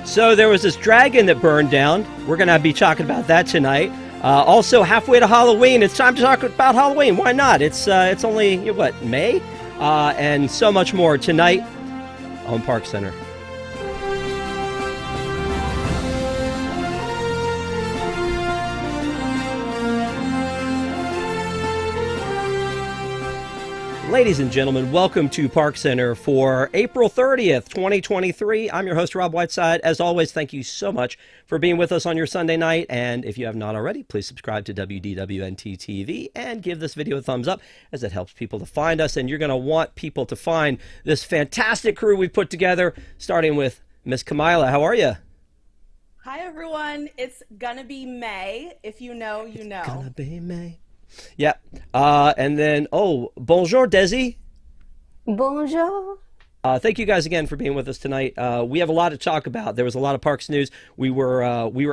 So there was this dragon that burned down. We're going to be talking about that tonight. Also, halfway to Halloween, it's time to talk about Halloween. Why not? It's only, what, May? And so much more tonight on ParksCenter. Ladies and gentlemen, welcome to ParksCenter for April 30th, 2023. I'm your host, Rob Whiteside. As always, thank you so much for being with us on your Sunday night. And if you have not already, please subscribe to WDWNT TV and give this video a thumbs up, as it helps people to find us. And you're going to want people to find this fantastic crew we've put together, starting with Miss Camila. How are you? Hi, everyone. It's gonna be May. If you know, you know. It's gonna be May. Yeah. And then, bonjour, Desi. Bonjour. Thank you guys again for being with us tonight. We have a lot to talk about. There was a lot of parks news. We were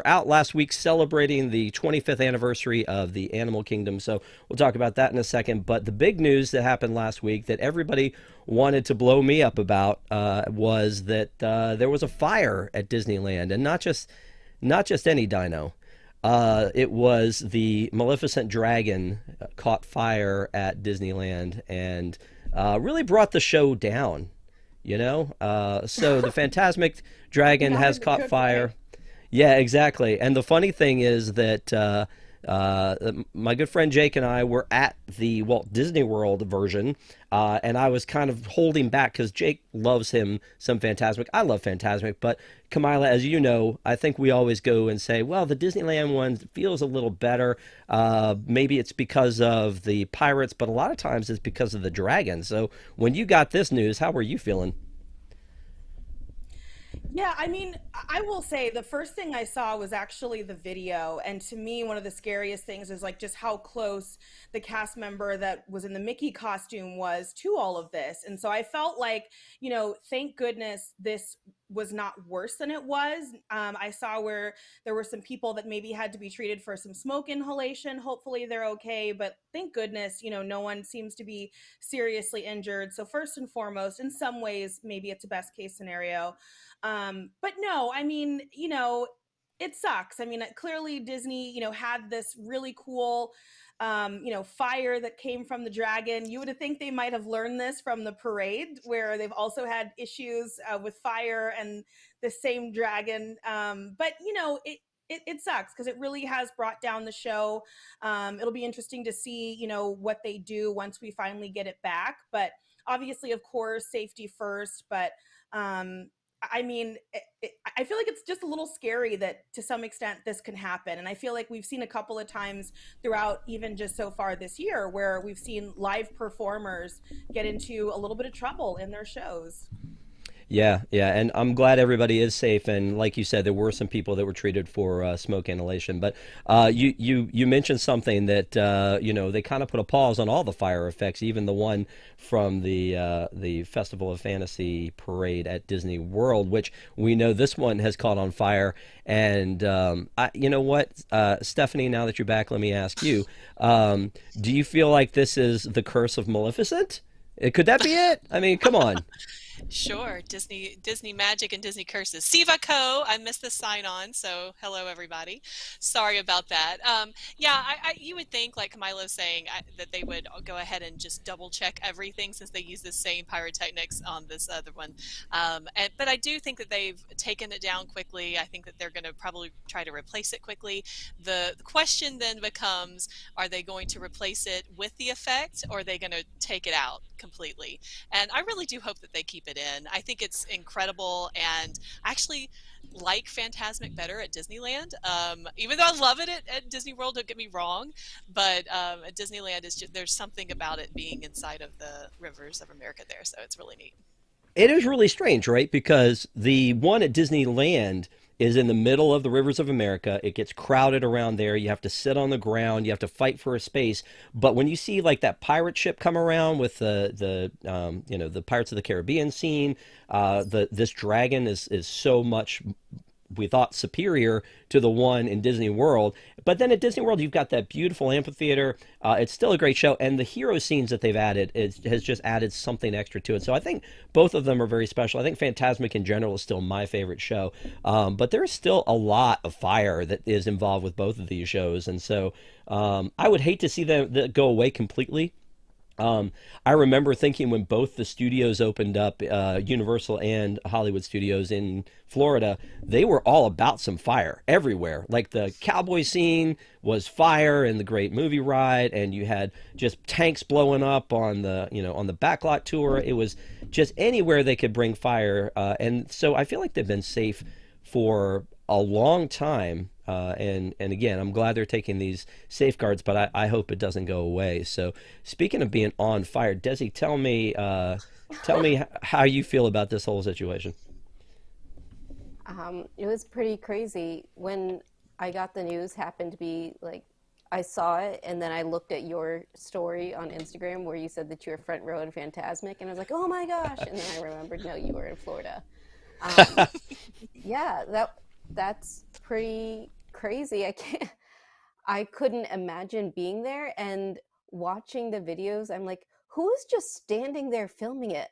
out last week celebrating the 25th anniversary of the Animal Kingdom, so we'll talk about that in a second. But the big news that happened last week that everybody wanted to blow me up about was that there was a fire at Disneyland, and not just any dino. It was the Maleficent dragon caught fire at Disneyland and really brought the show down, you know? So the Fantasmic dragon has caught fire. Yeah, exactly. And the funny thing is that my good friend Jake and I were at the Walt Disney World version, and I was kind of holding back because Jake loves him some Fantasmic. I love Fantasmic, but Camila, as you know, I think we always go and say, well, the Disneyland one feels a little better. Maybe it's because of the pirates, but a lot of times it's because of the dragon. So when you got this news, how were you feeling? Yeah, I mean, I will say the first thing I saw was actually the video. And to me, one of the scariest things is like just how close the cast member that was in the Mickey costume was to all of this. And so I felt like, you know, thank goodness this was not worse than it was. I saw where there were some people that maybe had to be treated for some smoke inhalation. Hopefully they're okay, but thank goodness, you know, no one seems to be seriously injured. So first and foremost, in some ways, maybe it's a best case scenario. But no, I mean, you know, it sucks. I mean, clearly Disney, you know, had this really cool fire that came from the dragon. You would think they might have learned this from the parade, where they've also had issues with fire and the same dragon. But you know, it sucks because it really has brought down the show. It'll be interesting to see, you know, what they do once we finally get it back. But obviously, of course, safety first. But I mean, I feel like it's just a little scary that to some extent this can happen. And I feel like we've seen a couple of times throughout even just so far this year where we've seen live performers get into a little bit of trouble in their shows. Yeah, and I'm glad everybody is safe. And like you said, there were some people that were treated for smoke inhalation. But you mentioned something that you know, they kind of put a pause on all the fire effects, even the one from the Festival of Fantasy parade at Disney World, which we know this one has caught on fire. And you know what, Stephanie, now that you're back, let me ask you: do you feel like this is the Curse of Maleficent? Could that be it? I mean, come on. Sure. Disney magic and Disney curses. Siva Co. I missed the sign on, so hello everybody. Sorry about that. Yeah, you would think, like Camilo was saying, that they would go ahead and just double check everything since they use the same pyrotechnics on this other one. But I do think that they've taken it down quickly. I think that they're going to probably try to replace it quickly. The question then becomes, are they going to replace it with the effect, or are they going to take it out completely? And I really do hope that they keep it in. I think it's incredible, and I actually like Fantasmic better at Disneyland. Even though I love it at Disney World, don't get me wrong, but at Disneyland is just, there's something about it being inside of the rivers of America there, so it's really neat. It is really strange, right? Because the one at Disneyland is in the middle of the rivers of America. It gets crowded around there. You have to sit on the ground. You have to fight for a space. But when you see like that pirate ship come around with the Pirates of the Caribbean scene, this dragon is so much we thought superior to the one in Disney World. But then at Disney World, you've got that beautiful amphitheater. It's still a great show, and the hero scenes that they've added has just added something extra to it. So I think both of them are very special. I think Fantasmic in general is still my favorite show, but there's still a lot of fire that is involved with both of these shows, and so I would hate to see them go away completely. I remember thinking when both the studios opened up, Universal and Hollywood Studios in Florida, they were all about some fire everywhere. Like the cowboy scene was fire in the Great Movie Ride, and you had just tanks blowing up on the, on the backlot tour. It was just anywhere they could bring fire. And so I feel like they've been safe for a long time. And again, I'm glad they're taking these safeguards, but I hope it doesn't go away. So speaking of being on fire, Desi, tell me how you feel about this whole situation. It was pretty crazy when I got the news. Happened to be like I saw it, and then I looked at your story on Instagram where you said that you were front row in Fantasmic, and I was like, oh my gosh! And then I remembered, no, you were in Florida. Yeah, that's pretty crazy. I couldn't imagine being there and watching the videos. I'm like, who is just standing there filming it?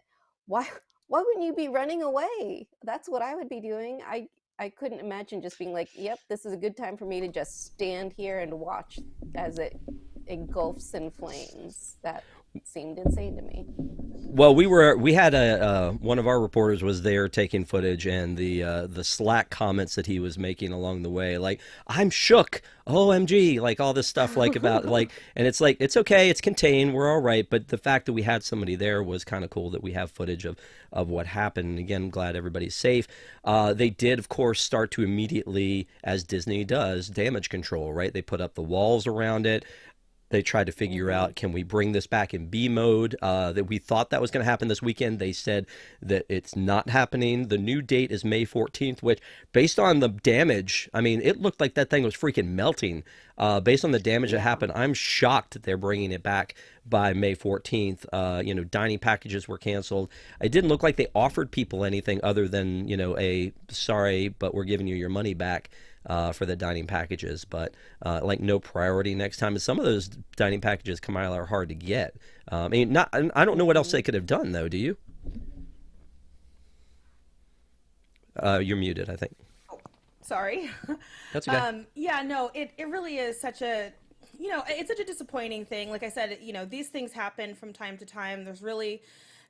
Why wouldn't you be running away? That's what I would be doing. I couldn't imagine just being like, yep, this is a good time for me to just stand here and watch as it engulfs in flames. That seemed insane to me. Well, we had one of our reporters was there taking footage, and the Slack comments that he was making along the way, like, I'm shook, OMG, like all this stuff, like about like, and it's like, it's okay, it's contained, we're all right. But the fact that we had somebody there was kind of cool, that we have footage of what happened. And again, I'm glad everybody's safe. They did, of course, start to immediately, as Disney does, damage control, right? They put up the walls around it. They tried to figure out, can we bring this back in B mode? That we thought that was going to happen this weekend. They said that it's not happening. The new date is May 14th, which, based on the damage, I mean, it looked like that thing was freaking melting. Based on the damage that happened, I'm shocked that they're bringing it back by May 14th. Dining packages were canceled. It didn't look like they offered people anything other than, a sorry, but we're giving you your money back. For the dining packages, but like no priority next time. And some of those dining packages, Kamila, are hard to get. I don't know what else they could have done, though. Do you? You're muted, I think. Oh, sorry. That's okay. Yeah, no, it really is such a, it's such a disappointing thing. Like I said, these things happen from time to time. There's really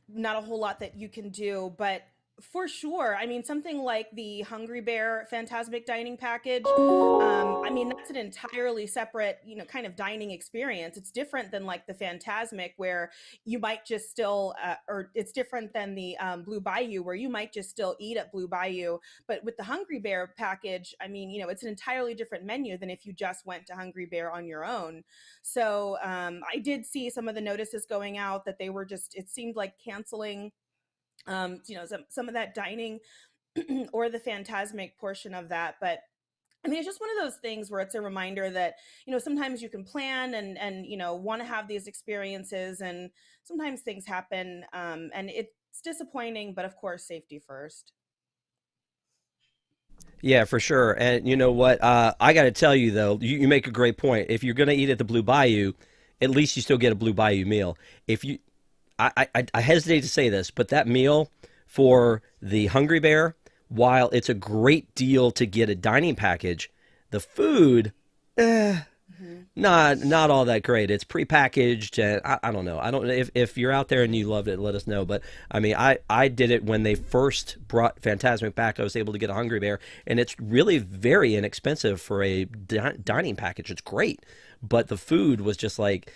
not a whole lot that you can do, but for sure. I mean, something like the Hungry Bear Fantasmic dining package, that's an entirely separate, kind of dining experience. It's different than like the Fantasmic, where you might just still, or it's different than the Blue Bayou, where you might just still eat at Blue Bayou. But with the Hungry Bear package, it's an entirely different menu than if you just went to Hungry Bear on your own. So I did see some of the notices going out that they were just, it seemed like canceling some of that dining or the Fantasmic portion of that. But it's just one of those things where it's a reminder that, sometimes you can plan and want to have these experiences, and sometimes things happen, and it's disappointing, but of course, safety first. Yeah, for sure. And you know what? I got to tell you, though, you make a great point. If you're going to eat at the Blue Bayou, at least you still get a Blue Bayou meal. I hesitate to say this, but that meal for the Hungry Bear, while it's a great deal to get a dining package, the food, not all that great. It's prepackaged, and I don't know. I don't know if you're out there and you loved it, let us know. But I did it when they first brought Fantasmic back. I was able to get a Hungry Bear, and it's really very inexpensive for a dining package. It's great, but the food was just like,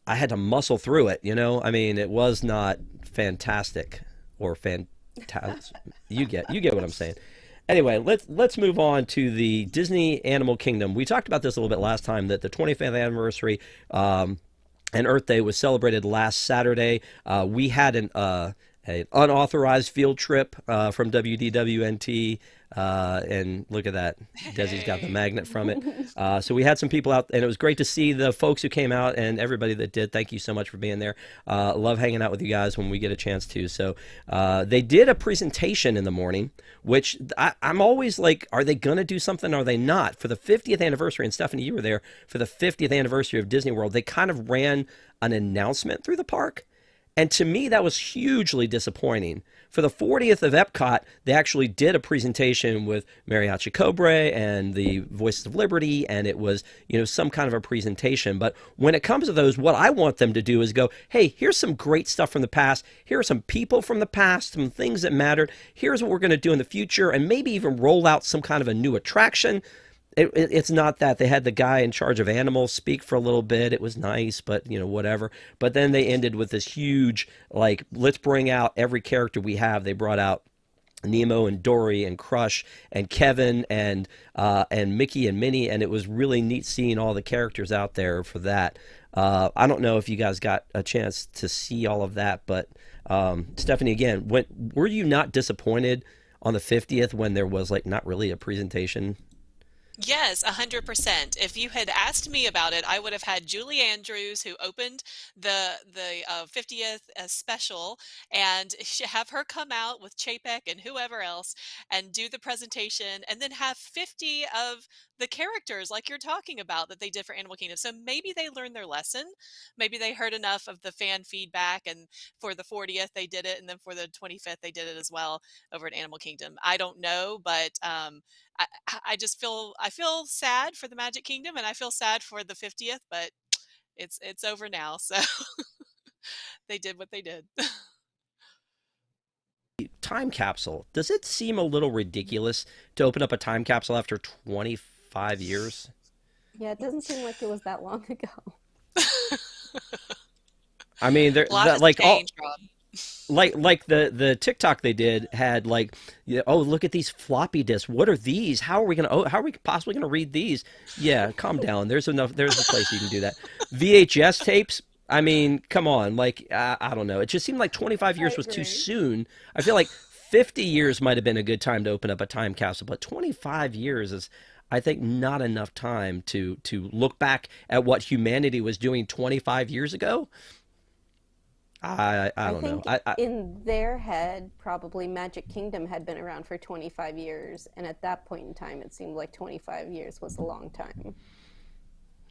I had to muscle through it, it was not fantastic or fantastic. You get what I'm saying. Anyway, let's move on to the Disney Animal Kingdom. We talked about this a little bit last time, that the 25th anniversary and Earth Day was celebrated last Saturday. We had Hey, unauthorized field trip from WDWNT. And look at that. Desi's got the Hey. magnet from it. So we had some people out, and it was great to see the folks who came out and everybody that did. Thank you so much for being there. Love hanging out with you guys when we get a chance to. So they did a presentation in the morning, which I'm always like, are they going to do something? Or are they not? For the 50th anniversary, and Stephanie, you were there for the 50th anniversary of Disney World, they kind of ran an announcement through the park. And to me, that was hugely disappointing. For the 40th of Epcot, they actually did a presentation with Mariachi Cobre and the Voices of Liberty, and it was, some kind of a presentation. But when it comes to those, what I want them to do is go, hey, here's some great stuff from the past. Here are some people from the past, some things that mattered. Here's what we're going to do in the future, and maybe even roll out some kind of a new attraction. It's not that. They had the guy in charge of animals speak for a little bit. It was nice, but whatever. But then they ended with this huge, like, let's bring out every character we have. They brought out Nemo and Dory and Crush and Kevin and Mickey and Minnie, and it was really neat seeing all the characters out there for that. I don't know if you guys got a chance to see all of that, but Stephanie, again, were you not disappointed on the 50th when there was like not really a presentation? Yes, 100%. If you had asked me about it, I would have had Julie Andrews, who opened the 50th special, and have her come out with Chapek and whoever else and do the presentation, and then have 50 of the characters like you're talking about that they did for Animal Kingdom. So maybe they learned their lesson. Maybe they heard enough of the fan feedback, and for the 40th they did it, and then for the 25th they did it as well over at Animal Kingdom. I don't know, but I, I just feel sad for the Magic Kingdom, and I feel sad for the 50th, but it's over now. So they did what they did. Time capsule. Does it seem a little ridiculous to open up a time capsule after 25 years? Yeah, it doesn't seem like it was that long ago. I mean, A lot has like all changed, Rob. like the TikTok they did had like, oh, look at these floppy disks. What are these? How are we possibly gonna read these? Yeah, calm down. There's a place you can do that. VHS tapes. I mean, come on. Like, I don't know. It just seemed like 25 I years was too agree. soon. I feel like 50 years might have been a good time to open up a time capsule, but 25 years is, I think, not enough time to look back at what humanity was doing 25 years ago. I I don't know. think I in their head, probably Magic Kingdom had been around for 25 years, and at that point in time, it seemed like 25 years was a long time.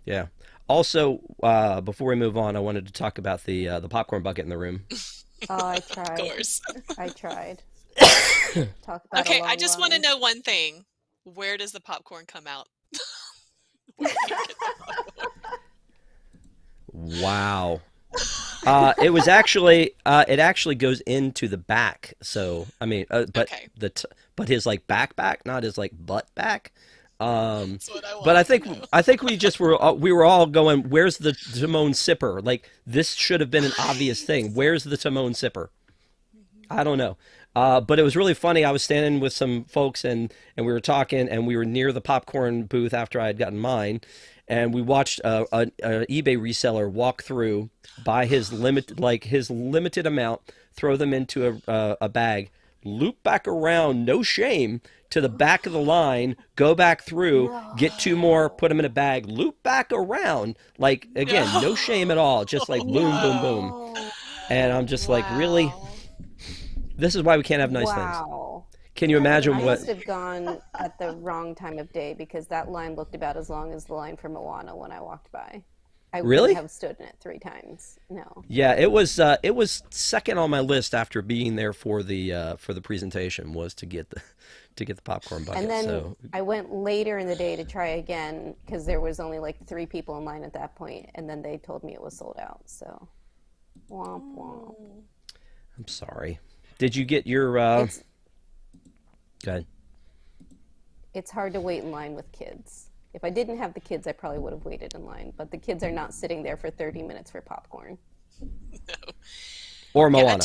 Yeah. Also, before we move on, I wanted to talk about the popcorn bucket in the room. Oh, I Of tried. course. I tried. Talk about a Okay, I long just want to line. know one thing. Where does the popcorn come out? Where do you get the popcorn? Wow. It actually goes into the back. So I mean, Okay, but his like back, not his like butt back. Um, that's what I but wanted to know. I think we were all going, where's the Timon sipper? Like this should have been an obvious thing. Where's the Timon sipper? I don't know. But it was really funny. I was standing with some folks and we were talking and we were near the popcorn booth after I had gotten mine. And we watched a eBay reseller walk through, buy his limited amount, throw them into a bag, loop back around, no shame, to the back of the line, go back through, get two more, No. put them in a bag, loop back around, like again, no shame at all, just like boom, boom, boom. No. And I'm just like, really? Wow. This is why we can't have nice things. Wow. Can you imagine I what? must have gone at the wrong time of day because that line looked about as long as the line for Moana when I walked by. I wouldn't Really? have stood in it 3 times. No. Yeah, it was second on my list after being there for the presentation was to get the popcorn And bucket. then So I went later in the day to try again because there was only like 3 people in line at that point, and then they told me it was sold out. So, womp womp. Oh. I'm sorry. Did you get your It's go ahead. it's hard to wait in line with kids. If I didn't have the kids, I probably would have waited in line. But the kids are not sitting there for 30 minutes for popcorn. No. Or Yeah, Moana.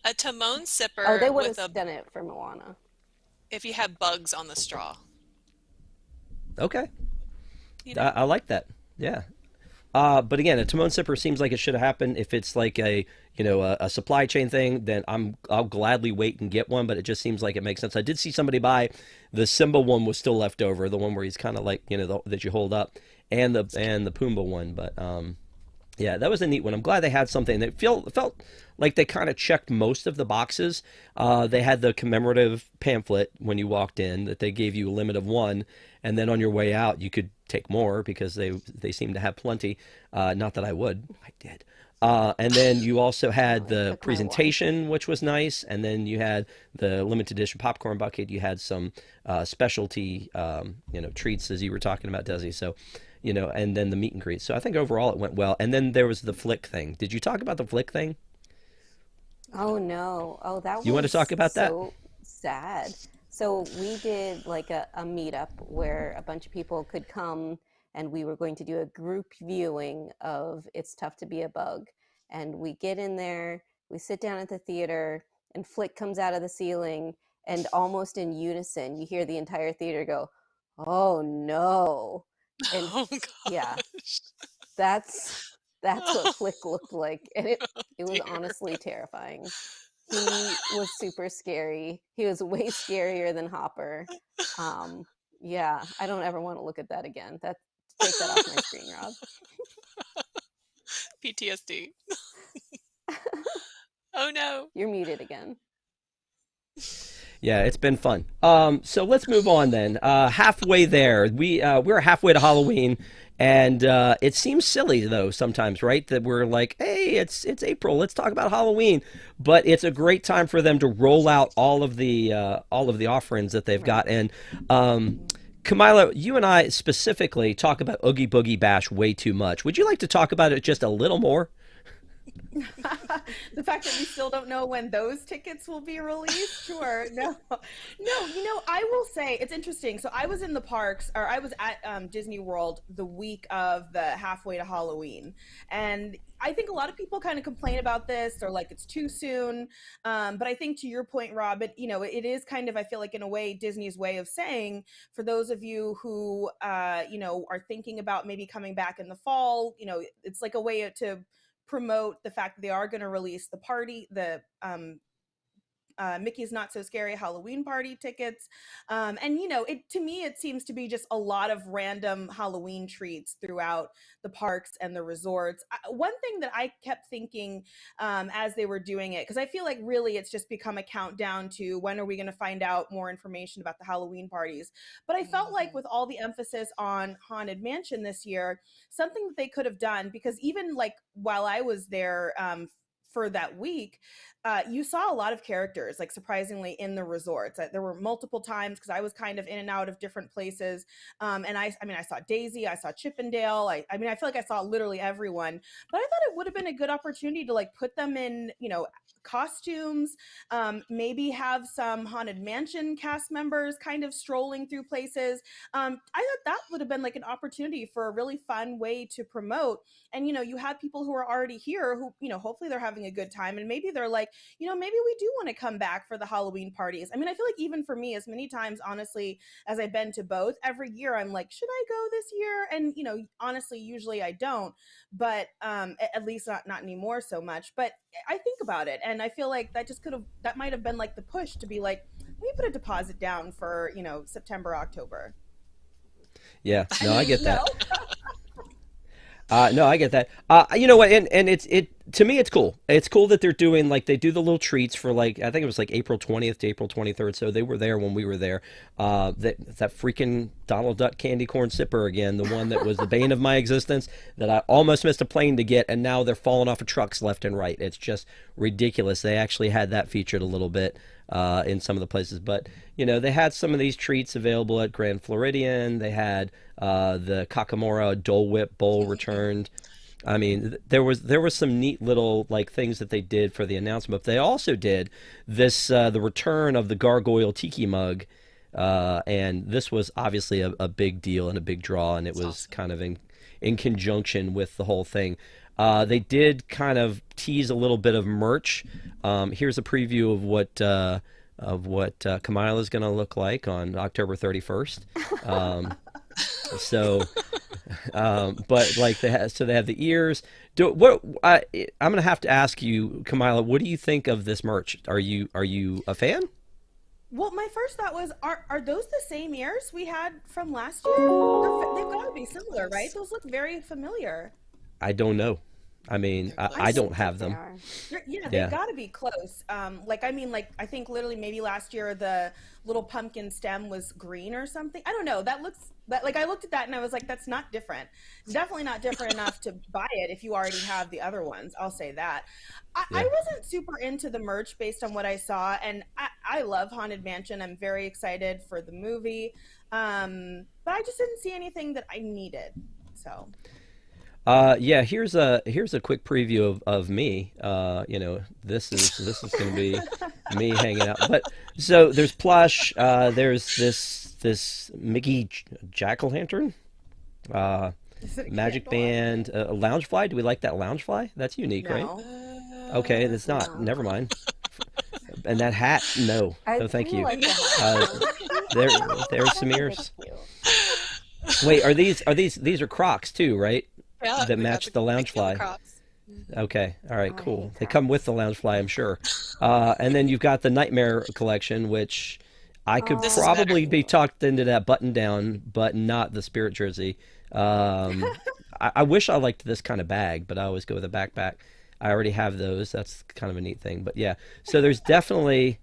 a Timon Oh, they sipper would have with a done it for Moana. if you have bugs on the straw, Okay. you know. I like that. Yeah. But again, a Timon sipper seems like it should have happened. If it's like a supply chain thing, then I'll gladly wait and get one. But it just seems like it makes sense. I did see somebody buy the Simba one was still left over, the one where he's kind of like that you hold up, and the Pumbaa one. But yeah, that was a neat one. I'm glad they had something that felt like they kind of checked most of the boxes. They had the commemorative pamphlet when you walked in that they gave you a limit of one, and then on your way out you could take more because they seem to have plenty. Not that I would, I did. And then you also had the presentation, which was nice, and then you had the limited edition popcorn bucket. You had some specialty, treats, as you were talking about, Desi. So, and then the meet and greet. So I think overall it went well. And then there was the flick thing. Did you talk about the flick thing? Oh no! Oh, that was You want to talk about that? so sad. So we did like a meetup where a bunch of people could come, and we were going to do a group viewing of It's Tough to Be a Bug. And we get in there, we sit down at the theater, and Flick comes out of the ceiling, and almost in unison, you hear the entire theater go, "Oh no!" And Oh yeah, gosh. that's what Flick looked like, and it was Dear. honestly terrifying. He was super scary. He was way scarier than Hopper. Yeah, I don't ever want to look at that again. Take that off my screen, Rob. PTSD. Oh no. You're muted again. Yeah, it's been fun. So let's move on then. Halfway there, we're halfway to Halloween, and it seems silly though sometimes, right? That we're like, hey, it's April, let's talk about Halloween, but it's a great time for them to roll out all of the offerings that they've got. And Kamila, you and I specifically talk about Oogie Boogie Bash way too much. Would you like to talk about it just a little more? The fact that we still don't know when those tickets will be released. Sure. No, I will say it's interesting. So I was in the parks, or I was at Disney World the week of the halfway to Halloween. And I think a lot of people kind of complain about this, or like it's too soon. But I think to your point, Rob, it is kind of, I feel like in a way, Disney's way of saying, for those of you who, are thinking about maybe coming back in the fall, it's like a way to promote the fact that they are going to release the Mickey's Not So Scary Halloween Party tickets. And to me, it seems to be just a lot of random Halloween treats throughout the parks and the resorts. One thing that I kept thinking as they were doing it, because I feel like really it's just become a countdown to when are we going to find out more information about the Halloween parties. But I felt like with all the emphasis on Haunted Mansion this year, something that they could have done, because even like while I was there for that week, you saw a lot of characters, like surprisingly, in the resorts. There were multiple times, because I was kind of in and out of different places. And I saw Daisy, I saw Chippendale. I feel like I saw literally everyone. But I thought it would have been a good opportunity to like put them in, costumes, maybe have some Haunted Mansion cast members kind of strolling through places. I thought that would have been like an opportunity for a really fun way to promote. And, you have people who are already here who, hopefully they're having a good time. And maybe they're like, maybe we do want to come back for the Halloween parties. I feel like even for me, as many times, honestly, as I've been to both, every year I'm like, should I go this year? And, honestly, usually I don't, but at least not anymore so much. But I think about it, and I feel like that might have been like the push to be like, let me put a deposit down for, September, October. Yeah, no, I get that. No. No, I get that. You know what? And it to me, it's cool. It's cool that they're doing like they do the little treats for like I think it was like April 20th to April 23rd. So they were there when we were there. That freaking Donald Duck candy corn sipper again, the one that was the bane of my existence that I almost missed a plane to get, and now they're falling off of trucks left and right. It's just ridiculous. They actually had that featured a little bit in some of the places, but they had some of these treats available at Grand Floridian. They had the Kakamora Dole Whip Bowl returned. There was some neat little like things that they did for the announcement. But they also did this the return of the Gargoyle Tiki mug, and this was obviously a big deal and a big draw, and it was awesome. Kind of in conjunction with the whole thing. They did kind of tease a little bit of merch. Here's a preview of what Kamila is going to look like on October 31st. So But like they have the ears. I'm gonna have to ask you, Kamila, what do you think of this merch? Are you a fan? Well, my first thought was, are those the same ears we had from last year? They've got to be similar, right? Those look very familiar. I don't know. I mean, I don't have They them. are. Yeah, Yeah. they've got to be close. I think literally maybe last year the little pumpkin stem was green or something. I don't know. Like I looked at that and I was like, that's not different. It's definitely not different enough to buy it if you already have the other ones. I'll say that. Yeah. I wasn't super into the merch based on what I saw, and I love Haunted Mansion. I'm very excited for the movie, but I just didn't see anything that I needed. So. Yeah, here's a quick preview of me. This is going to be me hanging out. But so there's plush. There's this Mickey jack-o'-lantern, Is it a magic candle? band, a loungefly. Do we like that loungefly? That's unique, right? No. Okay, that's not. No. Never mind. And that hat, no, I no, thank do you. like the Uh, hat. there, That's there's some a bit ears. cute. Wait, these are Crocs too, right? Yeah, That we got match the big yellow loungefly. Crocs. Okay, all right, Oh, I cool. hate They come with Crocs. the Loungefly, I'm sure. And then you've got the Nightmare collection, which I could This is better. probably be tucked into that button down, but not the Spirit jersey. I wish I liked this kind of bag, but I always go with a backpack. I already have those. That's kind of a neat thing. But yeah, so there's definitely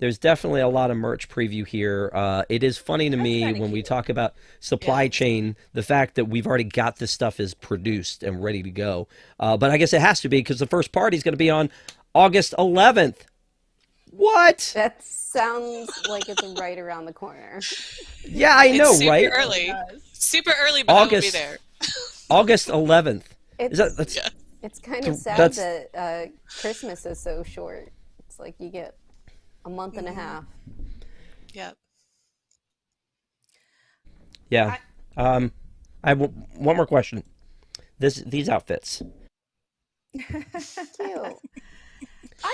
a lot of merch preview here. It is funny to That's me kind of when we cute. talk about supply chain, the fact that we've already got this stuff is produced and ready to go. But I guess it has to be because the first party is going to be on August 11th. What? That sounds like it's right around the corner. Yeah, I It's know, super right? early. Does. Super early, but I will be August there. August 11th. Is It's that's Yeah. it's kind of sad that's that Christmas is so short. It's like you get a month and a half. Yep. yeah. I, I have one more question. These outfits. Cute.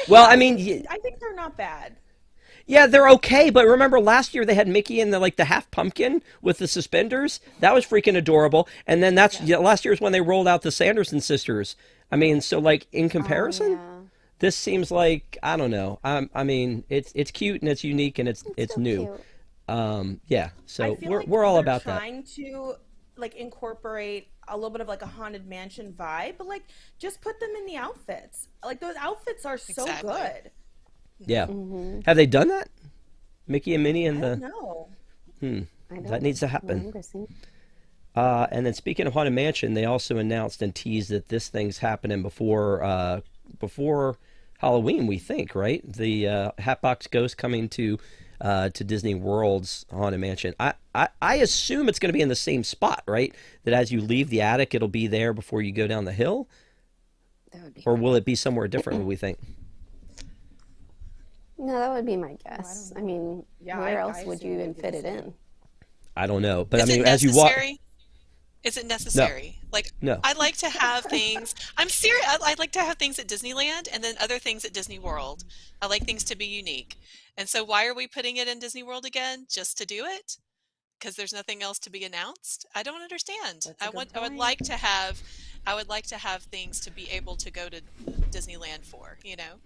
Well, I mean, I think they're not bad. yeah, they're okay, but remember last year they had Mickey in the half pumpkin with the suspenders. That was freaking adorable. And then Yeah. last year's when they rolled out the Sanderson sisters. I mean, so like in Oh comparison, yeah. this seems like I don't know. I mean, it's cute and it's unique and it's So new. cute. Yeah. I So feel we're like we're all they're about that. trying to like incorporate a little bit of like a haunted mansion vibe, but like just put them in the outfits. Like those outfits are so Exactly. good. Yeah. Mm-hmm. Have they done that? Mickey and Minnie and I don't the know. I that don't needs to happen. remember seeing. And then speaking of Haunted Mansion, they also announced and teased that this thing's happening before Halloween, we think, right? The Hatbox Ghost coming to Disney World's Haunted Mansion. I assume it's going to be in the same spot, right? That as you leave the attic, it'll be there before you go down the hill, That would be or great. will it be somewhere different? We think. No, that would be my I guess. don't I mean, Yeah, where I else would assume you it'd even be fit the it same. in? I don't know, but I Is it mean, as you walk, necessary? Is it no, necessary? Like, no. I like to have things. I'm serious. I like to have things at Disneyland and then other things at Disney World. I like things to be unique. And so, why are we putting it in Disney World again? Just to do it? Because there's nothing else to be announced? I don't understand. That's a good I would point. like to have. I would like to have things to be able to go to Disneyland for. You know.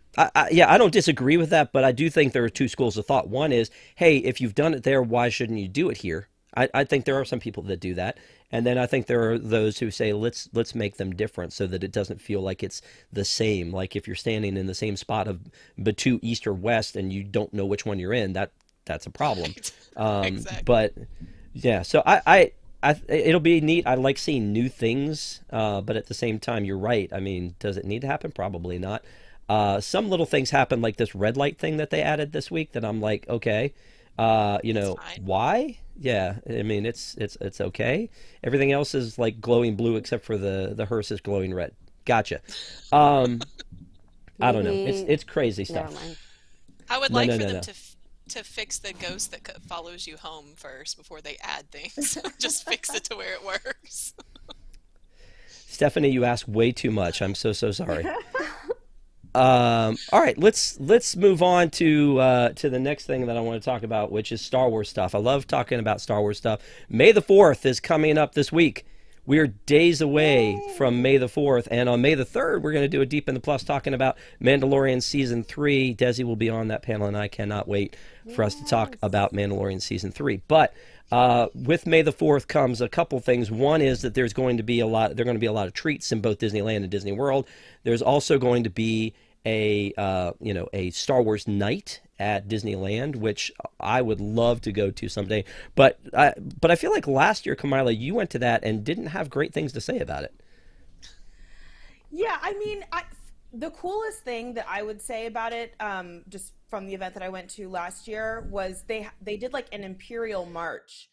Yeah, I don't disagree with that, but I do think there are two schools of thought. One is, hey, if you've done it there, why shouldn't you do it here? I think there are some people that do that, and then I think there are those who say let's make them different so that it doesn't feel like it's the same. Like if you're standing in the same spot of Batu East or West and you don't know which one you're in, that's a problem. Exactly. But yeah, so it'll be neat. I like seeing new things, but at the same time, you're right. I mean, does it need to happen? Probably not. Some little things happen, like this red light thing that they added this week, that I'm like, okay, It's fine. why? Yeah, I mean, it's okay. Everything else is like glowing blue except for the hearse is glowing red. Gotcha. Um, I don't know. Maybe. It's crazy Never stuff. mind. I would No, like no, for no, them no. to fix the ghost that follows you home first before they add things. Just fix it to where it works. Stephanie, you ask way too much. I'm so sorry. All right, let's move on to the next thing that I want to talk about, which is Star Wars stuff. I love talking about Star Wars stuff. May the 4th is coming up this week. We are days away Yay! from May the 4th, and on May the 3rd, we're going to do a Deep in the Plus talking about Mandalorian Season 3. Desi will be on that panel, and I cannot wait for us to talk about Mandalorian Season 3. But with May the 4th comes a couple things. One is that there are going to be a lot of treats in both Disneyland and Disney World. There's also going to be a Star Wars night at Disneyland, which I would love to go to someday. But I feel like last year, Kamila, you went to that and didn't have great things to say about it. Yeah, I mean, the coolest thing that I would say about it, just from the event that I went to last year, was they did like an Imperial March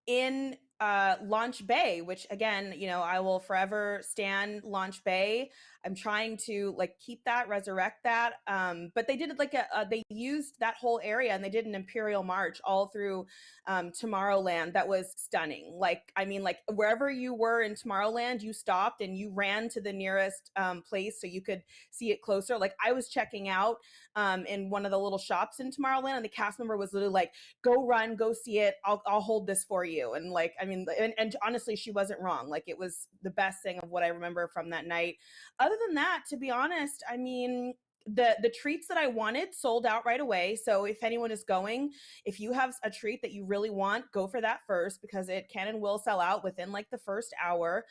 in Launch Bay, which again, I will forever stand Launch Bay. I'm trying to like keep that, resurrect that. But they did it like they used that whole area and they did an Imperial March all through Tomorrowland. That was stunning. Like, I mean, like wherever you were in Tomorrowland, you stopped and you ran to the nearest place so you could see it closer. Like I was checking out in one of the little shops in Tomorrowland, and the cast member was literally like, "Go run, go see it. I'll hold this for you." And like, I mean, and honestly, she wasn't wrong. Like it was the best thing of what I remember from that night. Other than that, to be honest, I mean, the treats that I wanted sold out right away. So if anyone is going, if you have a treat that you really want, go for that first, because it can and will sell out within like the first hour.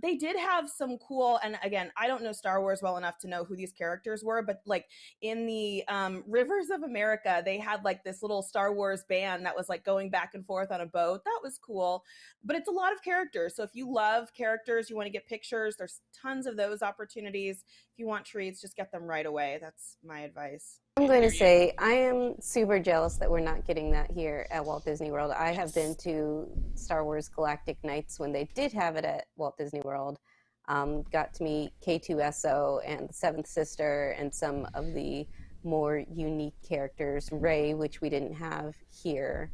They did have some cool, and again, I don't know Star Wars well enough to know who these characters were, but like in the Rivers of America, they had like this little Star Wars band that was like going back and forth on a boat. That was cool, but it's a lot of characters. So if you love characters, you want to get pictures, there's tons of those opportunities. If you want treats, just get them right away. That's my advice. I'm going to say I am super jealous that we're not getting that here at Walt Disney World. I have been to Star Wars Galactic Nights when they did have it at Walt Disney World. Got to meet K2SO and the Seventh Sister and some of the more unique characters, Rey, which we didn't have here.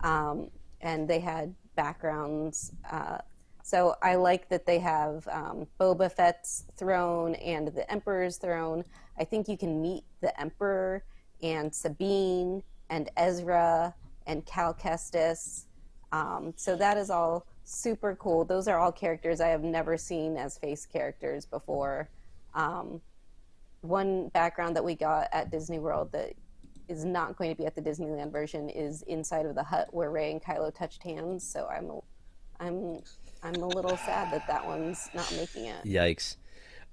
And they had backgrounds. So I like that they have Boba Fett's throne and the Emperor's throne. I think you can meet the Emperor and Sabine and Ezra and Cal Kestis. So that is all super cool. Those are all characters I have never seen as face characters before. One background that we got at Disney World that is not going to be at the Disneyland version is inside of the hut where Rey and Kylo touched hands. So I'm a little sad that one's not making it. Yikes.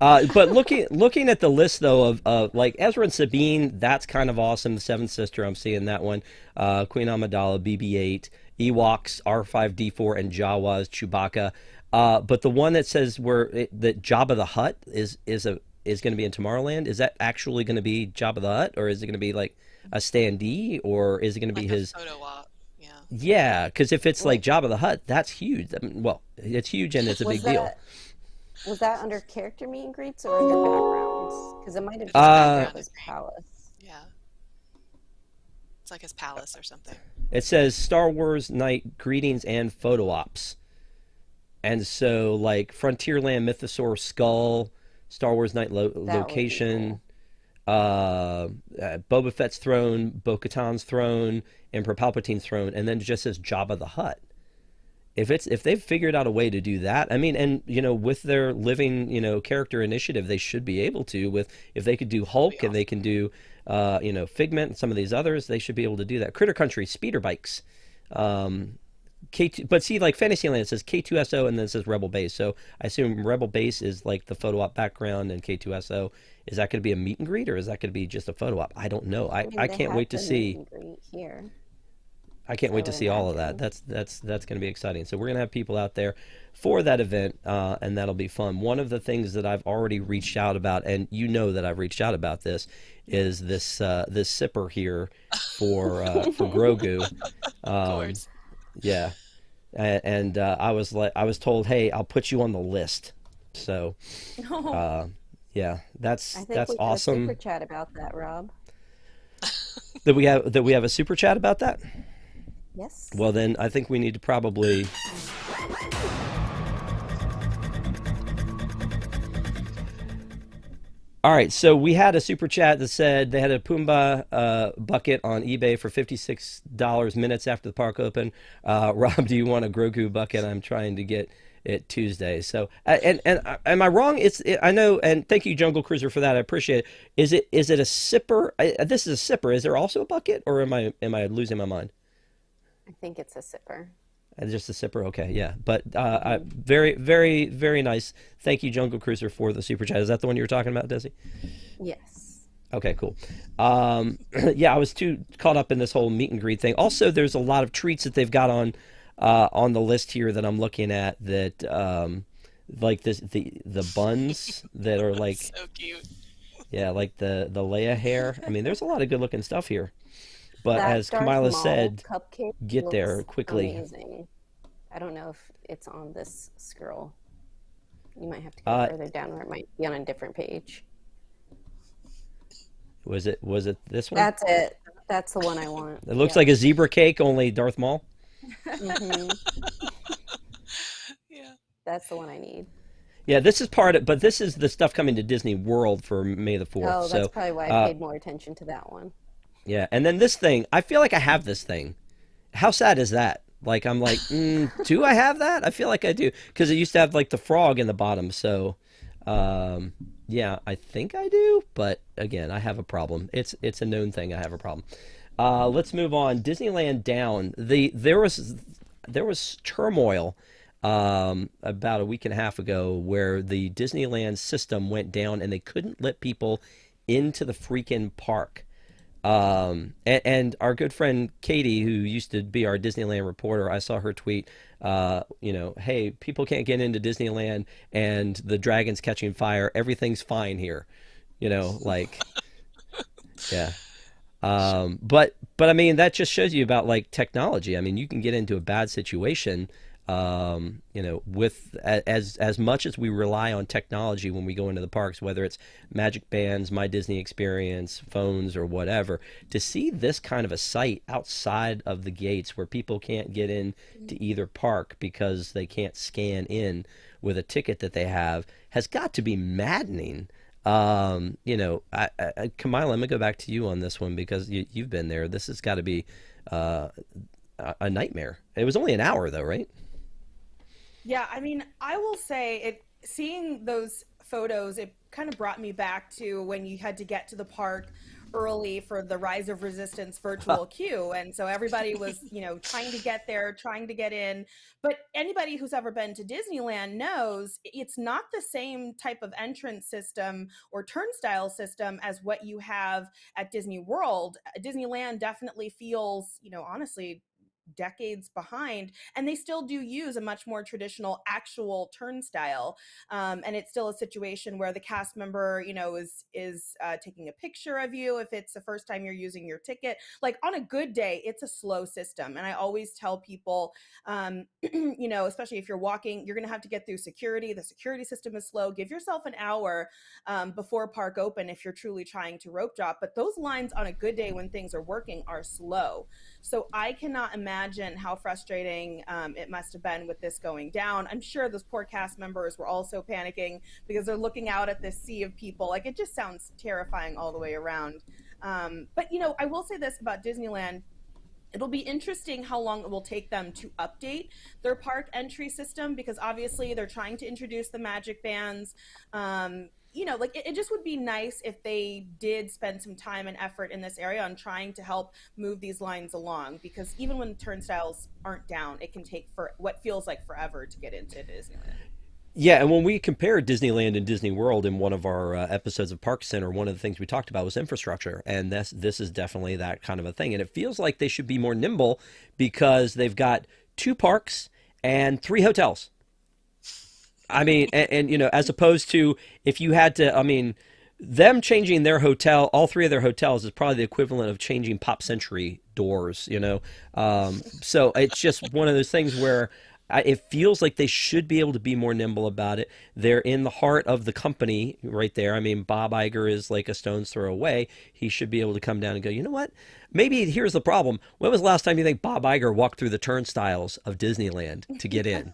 But looking at the list though of like Ezra and Sabine, that's kind of awesome. The Seventh Sister, I'm seeing that one. Queen Amidala, BB-8, Ewoks, R5D4, and Jawas, Chewbacca. But the one that says that Jabba the Hutt is going to be in Tomorrowland. Is that actually going to be Jabba the Hutt, or is it going to be like a standee, or is it going to be like his photo op? Yeah. Yeah, because if it's like Jabba the Hutt, that's huge. I mean, well, it's huge and it's a big deal. Was that under character meet and greets or under backgrounds? Because it might have just been his palace. Yeah. It's like his palace or something. It says Star Wars Night Greetings and Photo Ops. And so, like, Frontierland Mythosaur Skull, Star Wars Night Location, Boba Fett's throne, Bo-Katan's throne, Emperor Palpatine's throne, and then it just says Jabba the Hutt. If they've figured out a way to do that, I mean, and with their living character initiative, they should be able to. If they could do Hulk and they can do Figment and some of these others, they should be able to do that. Critter Country, speeder bikes, K2, but see, like Fantasyland, it says K2SO and then it says Rebel Base. So I assume Rebel Base is like the photo op background, and K2SO, is that going to be a meet and greet, or is that going to be just a photo op? I don't know. I can't wait to see. Here. I can't wait to see all of that. That's going to be exciting. So we're going to have people out there for that event, and that'll be fun. One of the things that I've already reached out about, and that I've reached out about this, is this sipper here for Grogu. Of course. Yeah, and I was told, hey, I'll put you on the list. So, yeah, that's awesome. I think we got a super chat about that, Rob. That we have a super chat about that. Yes. Well, then I think we need to probably. All right, so we had a super chat that said they had a Pumbaa bucket on eBay for $56 minutes after the park opened. Rob, do you want a Grogu bucket? I'm trying to get it Tuesday. So, am I wrong? I know, and thank you, Jungle Cruiser, for that. I appreciate it. Is it a sipper? This is a sipper. Is there also a bucket, or am I losing my mind? I think it's a sipper. Just a sipper, okay, yeah. But Hmm. very, very, very nice. Thank you, Jungle Cruiser, for the super chat. Is that the one you were talking about, Desi? Yes. Okay, cool. Yeah, I was too caught up in this whole meet and greet thing. Also, there's a lot of treats that they've got on the list here that I'm looking at that like the buns that are like, So cute. yeah, like the Leia hair. I mean, there's a lot of good looking stuff here. But That as Darth Kamila Maul said, cupcake get there looks quickly. amazing. I don't know if it's on this scroll. You might have to go Uh, further down, or it might be on a different page. was it this one? That's it. That's the one I want. It looks Yep. like a zebra cake, only Darth Maul. Hmm. Yeah. That's the one I need. Yeah, this is part of, but this is the stuff coming to Disney World for May the 4th. Oh, that's So, probably why I uh, paid more attention to that one. yeah. And then this thing, I feel like I have this thing. How sad is that? Like, I'm like, do I have that? I feel like I do. Because it used to have like the frog in the bottom. So, um, yeah, I think I do. But again, I have a problem. It's a known thing. I have a problem. Let's move on. Disneyland down. There was turmoil about a week and a half ago where the Disneyland system went down and they couldn't let people into the freaking park. And our good friend Katie, who used to be our Disneyland reporter, I saw her tweet, hey, people can't get into Disneyland and the dragon's catching fire. Everything's fine here. Like, yeah. But I mean that just shows you about like technology. I mean, you can get into a bad situation, with as much as we rely on technology when we go into the parks, whether it's Magic Bands, My Disney Experience, phones, or whatever. To see this kind of a site outside of the gates where people can't get in to either park because they can't scan in with a ticket that they have has got to be maddening. Kamila, let me go back to you on this one because you've been there. This has got to be uh, a nightmare. It was only an hour though, right? Yeah, I mean, I will say it, seeing those photos, it kind of brought me back to when you had to get to the park early for the Rise of Resistance virtual queue. And so everybody was, trying to get there, trying to get in. But anybody who's ever been to Disneyland knows it's not the same type of entrance system or turnstile system as what you have at Disney World. Disneyland definitely feels, honestly, decades behind, and they still do use a much more traditional actual turnstile. And it's still a situation where the cast member, is taking a picture of you if it's the first time you're using your ticket. Like on a good day, it's a slow system, and I always tell people, especially if you're walking, you're going to have to get through security. The security system is slow. Give yourself an hour before park open if you're truly trying to rope drop. But those lines on a good day when things are working are slow. So I cannot imagine how frustrating it must have been with this going down. I'm sure those poor cast members were also panicking because they're looking out at this sea of people. Like, it just sounds terrifying all the way around. But I will say this about Disneyland. It'll be interesting how long it will take them to update their park entry system, because obviously they're trying to introduce the magic bands. Like it just would be nice if they did spend some time and effort in this area on trying to help move these lines along, because even when turnstiles aren't down, it can take for what feels like forever to get into Disneyland. Yeah, and when we compared Disneyland and Disney World in one of our episodes of ParksCenter, one of the things we talked about was infrastructure, and this is definitely that kind of a thing. And it feels like they should be more nimble because they've got two parks and three hotels. I mean, and as opposed to if you had to, I mean, them changing their hotel, all three of their hotels is probably the equivalent of changing Pop Century doors. So it's just one of those things where it feels like they should be able to be more nimble about it. They're in the heart of the company right there. I mean, Bob Iger is like a stone's throw away. He should be able to come down and go, you know what? Maybe here's the problem. When was the last time you think Bob Iger walked through the turnstiles of Disneyland to get in?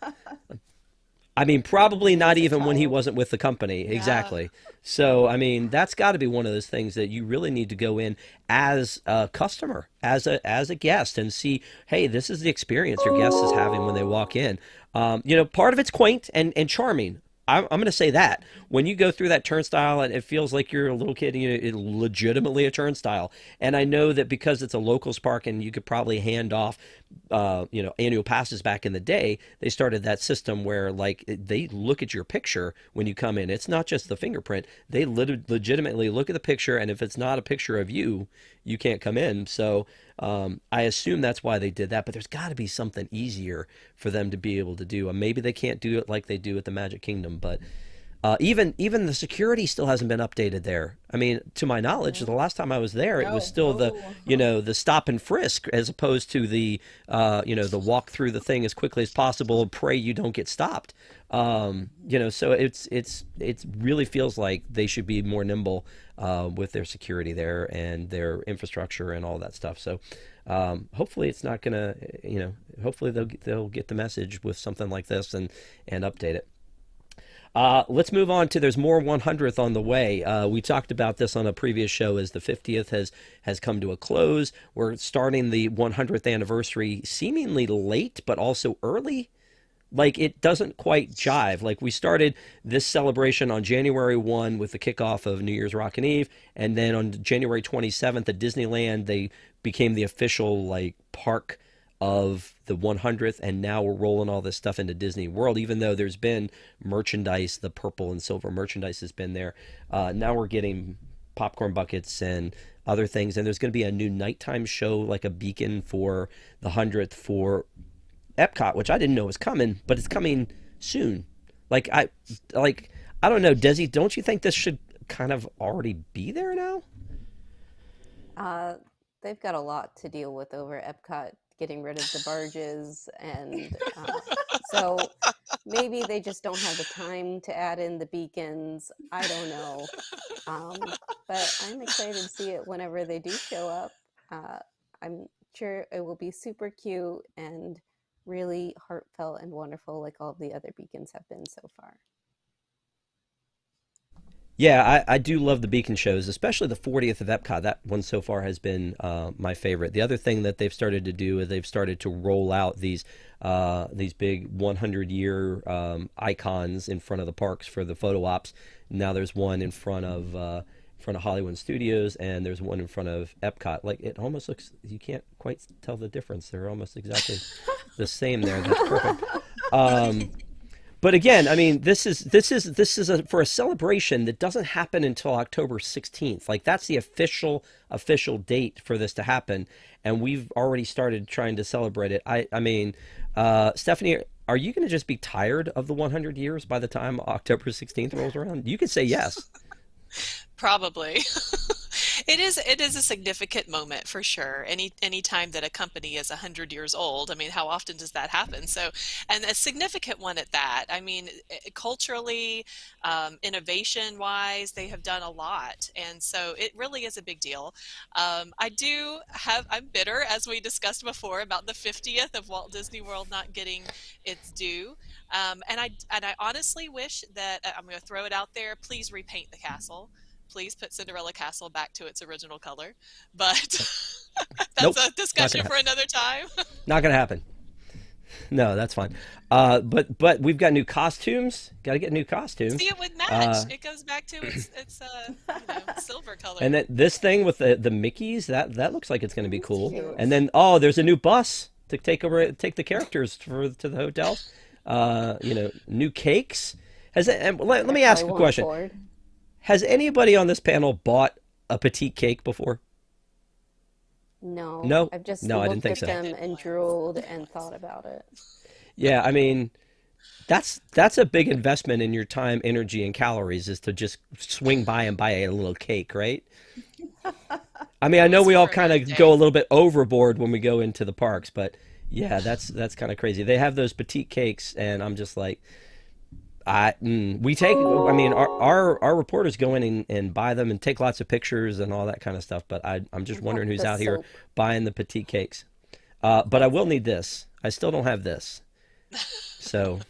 I mean, probably not As a even when he child. wasn't with the company. Yeah. Exactly. So, I mean, that's got to be one of those things that you really need to go in as a customer, as a guest, and see, hey, this is the experience your guest is having when they walk in. Part of it's quaint and charming. I'm going to say that when you go through that turnstile and it feels like you're a little kid, it's legitimately a turnstile. And I know that because it's a locals park and you could probably hand off, annual passes back in the day, they started that system where like they look at your picture when you come in. It's not just the fingerprint. They legitimately look at the picture. And if it's not a picture of you, you can't come in. So I assume that's why they did that, but there's got to be something easier for them to be able to do. Maybe they can't do it like they do at the Magic Kingdom, but even the security still hasn't been updated there. I mean, to my knowledge, the last time I was there, it was No. still Oh. the stop and frisk as opposed to the walk through the thing as quickly as possible and pray you don't get stopped. So it really feels like they should be more nimble with their security there and their infrastructure and all that stuff. So hopefully it's not gonna, hopefully they'll get the message with something like this and update it. Let's move on to there's more 100th on the way. We talked about this on a previous show as the 50th has come to a close. We're starting the 100th anniversary seemingly late, but also early. Like it doesn't quite jive. Like we started this celebration on January 1 with the kickoff of New Year's Rockin' Eve, and then on January 27th at Disneyland they became the official like park of the 100th, and now we're rolling all this stuff into Disney World. Even though there's been merchandise, the purple and silver merchandise has been there. Now we're getting popcorn buckets and other things, and there's going to be a new nighttime show, like a beacon for the 100th for Epcot, which I didn't know was coming, but it's coming soon. Like I don't know, Desi, don't you think this should kind of already be there now? Uh, they've got a lot to deal with over Epcot, getting rid of the barges, and so maybe they just don't have the time to add in the beacons. I don't know, um, but I'm excited to see it whenever they do show up. Uh, I'm sure it will be super cute and really heartfelt and wonderful, like all the other beacons have been so far. Yeah, I do love the beacon shows, especially the 40th of Epcot. That one so far has been my favorite. The other thing that they've started to do is they've started to roll out these big 100-year icons in front of the parks for the photo ops. Now there's one in front of Hollywood Studios, and there's one in front of Epcot. Like it almost looks, you can't quite tell the difference. They're almost exactly the same there. That's perfect. Um, but again, I mean, this is for a celebration that doesn't happen until October 16th. Like that's the official date for this to happen, and we've already started trying to celebrate it. I mean, Stephanie, are you going to just be tired of the 100 years by the time October 16th rolls around? You could say yes. Probably. It is a significant moment for sure. Any time that a company is 100 years old, I mean, how often does that happen? So, and a significant one at that. I mean, culturally, innovation wise, they have done a lot, and so it really is a big deal. I'm bitter, as we discussed before, about the 50th of Walt Disney World not getting its due. And I honestly wish that I'm going to throw it out there. Please repaint the castle. Please put Cinderella Castle back to its original color. But Nope, that's a not discussion gonna for happen. another time. Not gonna happen. No, that's fine. But we've got new costumes. Got to get new See, costumes. it would match. Uh, It goes back to its silver color. and then this thing with the Mickey's that looks like it's going to be That's cool. cute. And then there's a new bus to take the characters to the hotels. New cakes. And let I me ask probably a won't question. afford. Has anybody on this panel bought a petite cake before? No, No, I've just no, I didn't looked think at so. them and drooled and thought about it. Yeah, I mean, that's a big investment in your time, energy, and calories is to just swing by and buy a little cake, right? I mean, I know It's we all for a kind good of go day. a little bit overboard when we go into the parks, but yeah, that's kind of crazy. They have those petite cakes, and I'm just like, we take. I mean, our reporters go in and buy them and take lots of pictures and all that kind of stuff. But I'm just And help wondering who's the out here soap. buying the petite cakes. But I will need this. I still don't have this, so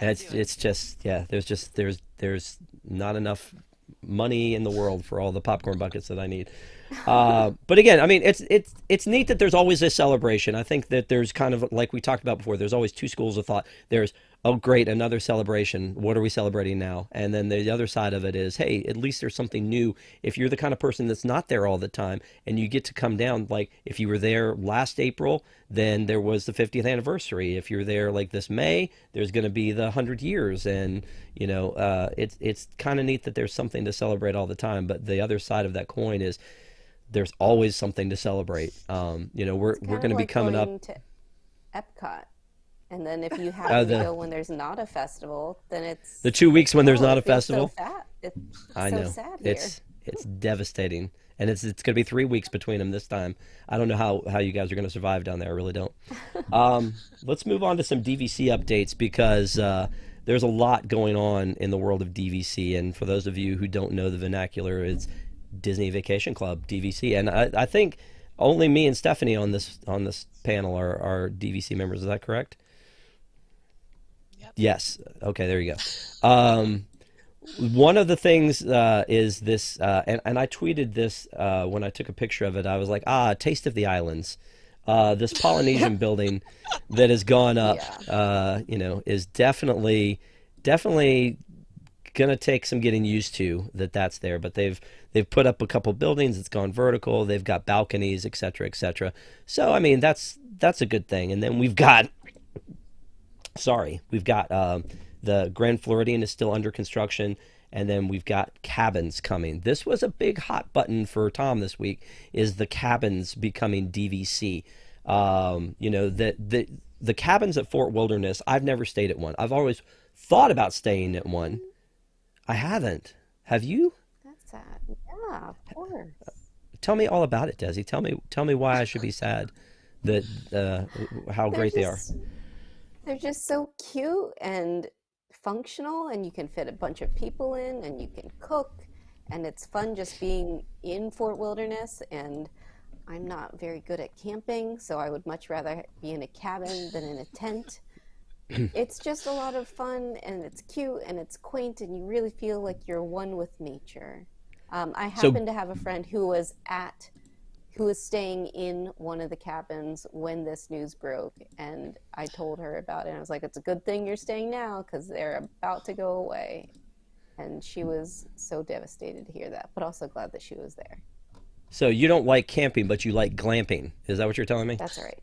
Got to do It's it. it's just yeah. There's not enough money in the world for all the popcorn buckets that I need. But again, I mean, it's neat that there's always a celebration. I think that there's kind of like we talked about before. There's always two schools of thought. There's oh great, another celebration. What are we celebrating now? And then the other side of it is, hey, at least there's something new. If you're the kind of person that's not there all the time and you get to come down, like if you were there last April, then there was the 50th anniversary. If you're there like this May, there's going to be the 100 years, and it's kind of neat that there's something to celebrate all the time. But the other side of that coin is there's always something to celebrate. We're It's we're kind going of to be like coming up. going to Epcot. And then if you Uh, happen to the go when there's not a festival, then the it's 2 weeks when there's oh, not it a feels so festival. fat. It's I so know sad here. it's devastating, and it's going to be 3 weeks between them this time. I don't know how you guys are going to survive down there. I really don't. Let's move on to some DVC updates because there's a lot going on in the world of DVC. And for those of you who don't know the vernacular, it's Disney Vacation Club (DVC). And I think only me and Stephanie on this panel are DVC members. Is that correct? Yep. Yes. Okay. There you go. One of the things is this, and I tweeted this when I took a picture of it. I was like, Taste of the Islands. This Polynesian building that has gone up, Yeah. is definitely gonna take some getting used to that's there. But they've put up a couple buildings. It's gone vertical. They've got balconies, et cetera, et cetera. So I mean, that's a good thing. And then we've got the Grand Floridian is still under construction, and then we've got cabins coming. This was a big hot button for Tom this week, is the cabins becoming DVC. The cabins at Fort Wilderness, I've never stayed at one. I've always thought about staying at one. I haven't. Have you? That's sad. Yeah, of course. Tell me all about it, Desi. Tell me why I should be sad that how They're great they are. just they're just so cute and functional, and you can fit a bunch of people in, and you can cook, and it's fun just being in Fort Wilderness. And I'm not very good at camping, so I would much rather be in a cabin than in a tent. It's just a lot of fun, and it's cute, and it's quaint, and you really feel like you're one with nature. I So happen to have a friend who was staying in one of the cabins when this news broke, and I told her about it. And I was like, "It's a good thing you're staying now because they're about to go away." And she was so devastated to hear that, but also glad that she was there. so you don't like camping, but you like glamping. Is that what you're telling me? That's all right.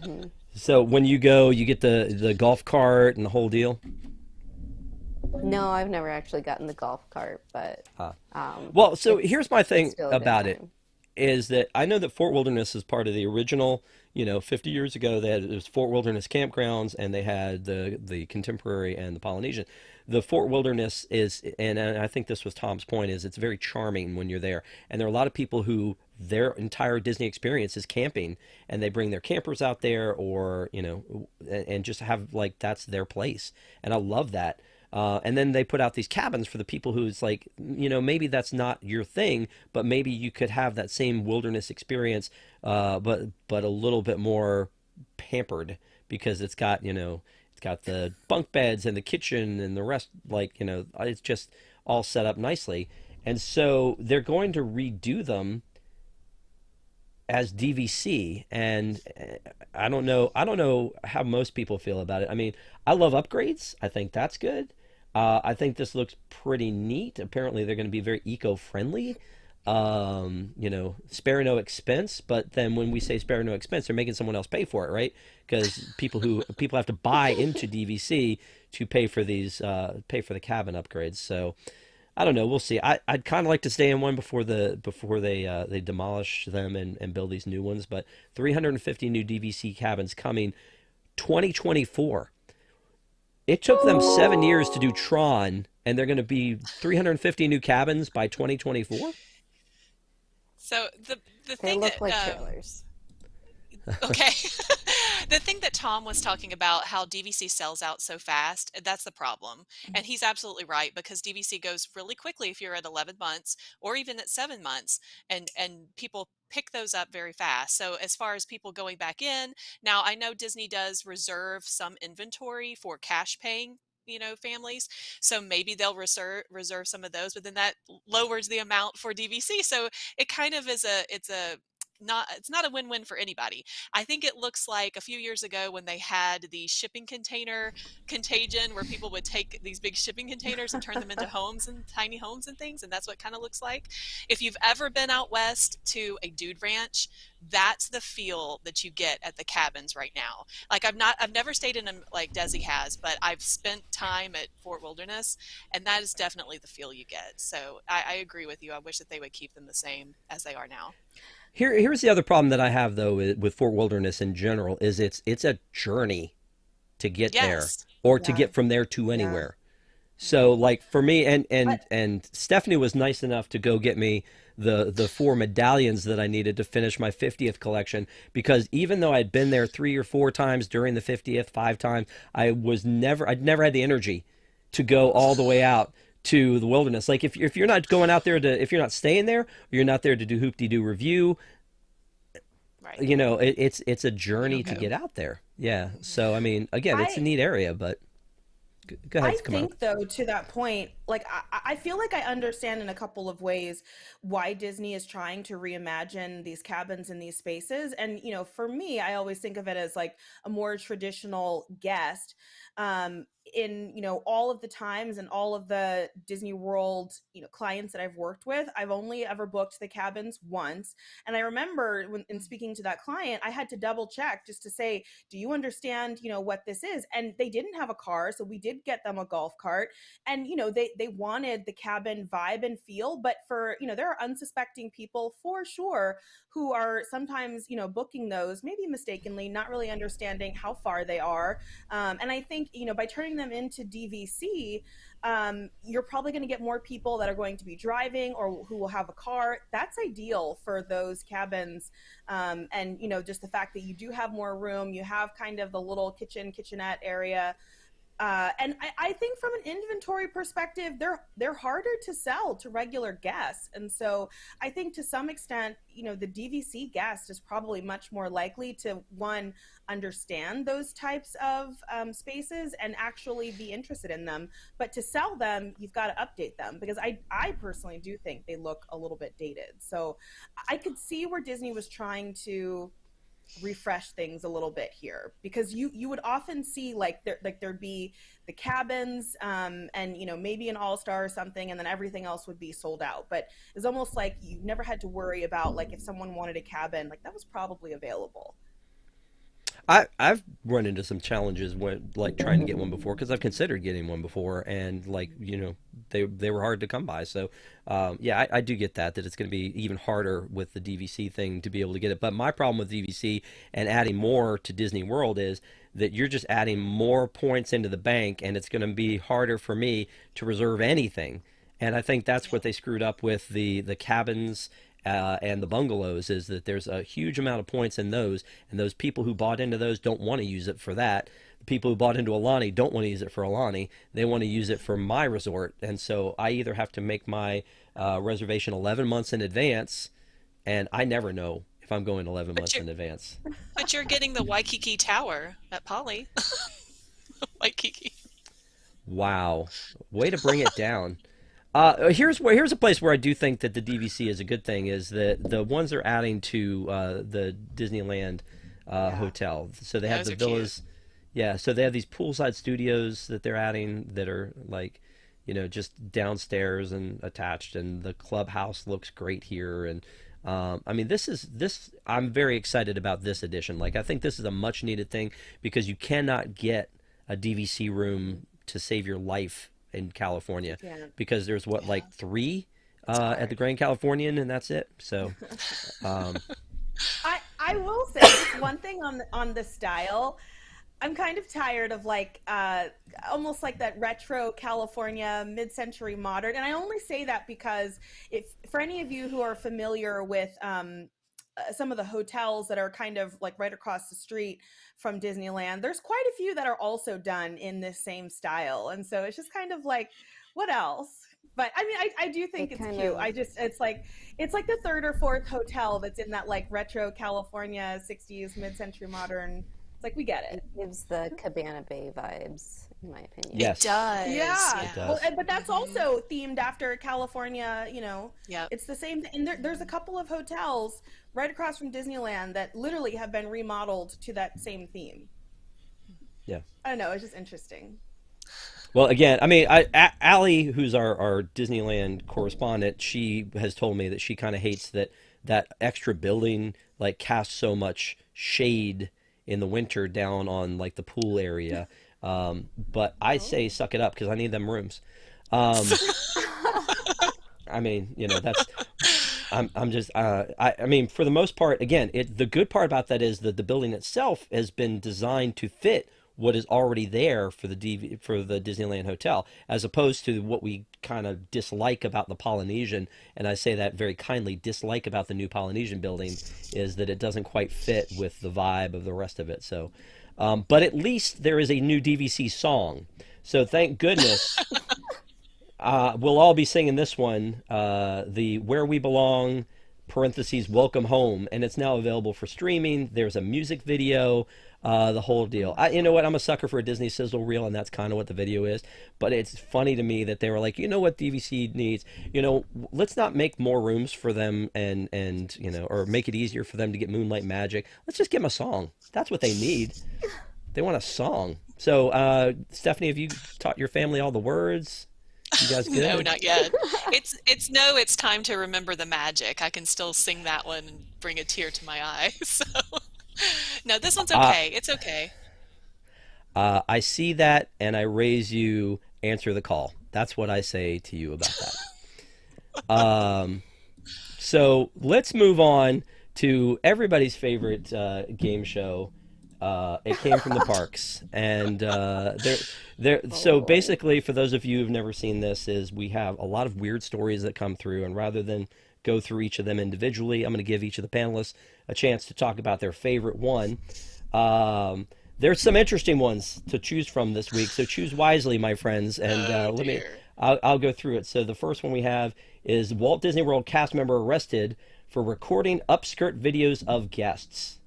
Hmm. So when you go, you get the golf cart and the whole deal. No, I've never actually gotten the golf cart, but Uh, um, well, so it's here's my thing still a good about it time. is that I know that Fort Wilderness is part of the original, 50 years ago, they had there's Fort Wilderness campgrounds, and they had the Contemporary and the Polynesian. The Fort Wilderness is, and I think this was Tom's point, is it's very charming when you're there. And there are a lot of people who their entire Disney experience is camping, and they bring their campers out there, or and just have like that's their place. And I love that. And then they put out these cabins for the people who's like, maybe that's not your thing, but maybe you could have that same wilderness experience, but a little bit more pampered because it's got the bunk beds and the kitchen and the rest, like, it's just all set up nicely. And so they're going to redo them as DVC, and I don't know how most people feel about it. I mean, I love upgrades. I think that's good. I think this looks pretty neat. Apparently, they're going to be very eco-friendly. Spare no expense. But then when we say spare no expense, they're making someone else pay for it, right? Because people have to buy into DVC to pay for the cabin upgrades. So I don't know. We'll see. I'd kind of like to stay in one before they demolish them and build these new ones. But 350 new DVC cabins coming 2024. It took them 7 years to do Tron, and they're going to be 350 new cabins by 2024. So the They thing look that like trailers. okay. The thing that Tom was talking about, how DVC sells out so fast, that's the problem. And he's absolutely right, because DVC goes really quickly if you're at 11 months or even at 7 months, and people pick those up very fast. So as far as people going back in, now I know Disney does reserve some inventory for cash paying families. So maybe they'll reserve some of those, but then that lowers the amount for DVC. So it kind of is it's not a win-win for anybody. I think it looks like a few years ago when they had the shipping container contagion, where people would take these big shipping containers and turn them into homes and tiny homes and things, and that's what it kind of looks like. If you've ever been out west to a dude ranch, that's the feel that you get at the cabins right now. Like I've never stayed in them like Desi has, but I've spent time at Fort Wilderness, and that is definitely the feel you get. So I agree with you. I wish that they would keep them the same as they are now. Here's the other problem that I have though with Fort Wilderness in general is it's a journey to get there Yes. or to Yeah. get from there to Yeah. anywhere. So like for me But and Stephanie was nice enough to go get me the four medallions that I needed to finish my 50th collection because even though I'd been there 3 or 4 times during the 50th, 5 times, I'd never had the energy to go all the way out to the wilderness. Like if you're not going out there if you're not staying there, or you're not there to do hoop-de-doo review, Right. it's a You journey don't to go. get out there. Yeah. So I mean, again, it's a I neat area, but go ahead, I come on. think though to that point, like I feel like I understand in a couple of ways why Disney is trying to reimagine these cabins and these spaces. And for me, I always think of it as like a more traditional guest. In all of the times and all of the Disney World clients that I've worked with, I've only ever booked the cabins once. And I remember when in speaking to that client, I had to double check just to say, do you understand what this is? And they didn't have a car, so we did get them a golf cart. And they wanted the cabin vibe and feel, but for there are unsuspecting people for sure who are sometimes booking those maybe mistakenly, not really understanding how far they are. And I think by turning them into DVC, you're probably going to get more people that are going to be driving or who will have a car. That's ideal for those cabins. And just the fact that you do have more room, you have kind of the little kitchenette area. And I think from an inventory perspective, they're harder to sell to regular guests. And so I think to some extent, the DVC guest is probably much more likely to, one, understand those types of spaces and actually be interested in them. But to sell them, you've got to update them because I personally do think they look a little bit dated. So I could see where Disney was trying to refresh things a little bit here because you would often see there'd be the cabins and maybe an all-star or something and then everything else would be sold out, but it's almost like you never had to worry about like if someone wanted a cabin, like that was probably available. I've run into some challenges when like trying to get one before because I've considered getting one before and like they were hard to come by. So yeah, I do get that it's going to be even harder with the DVC thing to be able to get it. But my problem with DVC and adding more to Disney World is that you're just adding more points into the bank, and it's going to be harder for me to reserve anything. And I think that's what they screwed up with the cabins and the bungalows is that there's a huge amount of points in those, and those people who bought into those don't want to use it for that. The people who bought into Alani don't want to use it for Alani. They want to use it for my resort, and so I either have to make my reservation 11 months in advance, and I never know if I'm going 11 But months you're in advance. but you're getting the Waikiki Tower at Poly. Waikiki. Wow, way to bring it down. Here's a place where I do think that the DVC is a good thing is that the ones they're adding to the Disneyland Yeah. hotel. So they have Those the are cute. villas. Yeah, so they have these poolside studios that they're adding that are like, just downstairs and attached, and the clubhouse looks great here. And I mean, this. I'm very excited about this edition. Like, I think this is a much needed thing because you cannot get a DVC room to save your life in California Yeah. because there's what Yeah, like three it's at the hard. Grand Californian, and that's it. So um, I will say just one thing on the style. I'm kind of tired of like almost like that retro California mid-century modern, and I only say that because if for any of you who are familiar with some of the hotels that are kind of like right across the street from Disneyland, there's quite a few that are also done in this same style, and so it's just kind of like, what else? But I mean, I do think It it's kind cute. of It's like the third or fourth hotel that's in that like retro California 60s mid-century modern. It's like we get it. it gives the Cabana Bay vibes. in my opinion. It Yes, does. Yeah. it Yeah. Well, does. but that's also themed after California, Yep. it's the same thing. And there's a couple of hotels right across from Disneyland that literally have been remodeled to that same theme. Yeah. I don't know, it's just interesting. Well, again, I mean, Allie, who's our Disneyland correspondent, she has told me that she kind of hates that extra building like casts so much shade in the winter down on like the pool area. But I say Oh. suck it up because I need them rooms. Um, I mean, that's I'm just I mean for the most part again the good part about that is that the building itself has been designed to fit what is already there for for the Disneyland Hotel as opposed to what we kind of dislike about the Polynesian, and I say that very kindly, dislike about the new Polynesian building is that it doesn't quite fit with the vibe of the rest of it. So but at least there is a new DVC song, so thank goodness. We'll all be singing this one, the Where We Belong, parentheses, Welcome Home, and it's now available for streaming. There's a music video, the whole deal. You know what? I'm a sucker for a Disney sizzle reel, and that's kind of what the video is. But it's funny to me that they were like, you know what DVC needs? Let's not make more rooms for them and or make it easier for them to get Moonlight Magic. Let's just give them a song. That's what they need. They want a song. So, Stephanie, have you taught your family all the words? You guys No, good? not yet. It's time to remember the magic. I can still sing that one and bring a tear to my eye. So no, this one's Uh, okay. It's okay. I see that and I raise you, answer the call. That's what I say to you about that. So let's move on to everybody's favorite game show. It came from the parks, and there. Oh So boy. basically, for those of you who've never seen this, is we have a lot of weird stories that come through, and rather than go through each of them individually, I'm going to give each of the panelists a chance to talk about their favorite one. There's some interesting ones to choose from this week, so choose wisely, my friends. And Oh let me, dear. I'll go through it. So the first one we have is Walt Disney World cast member arrested for recording upskirt videos of guests.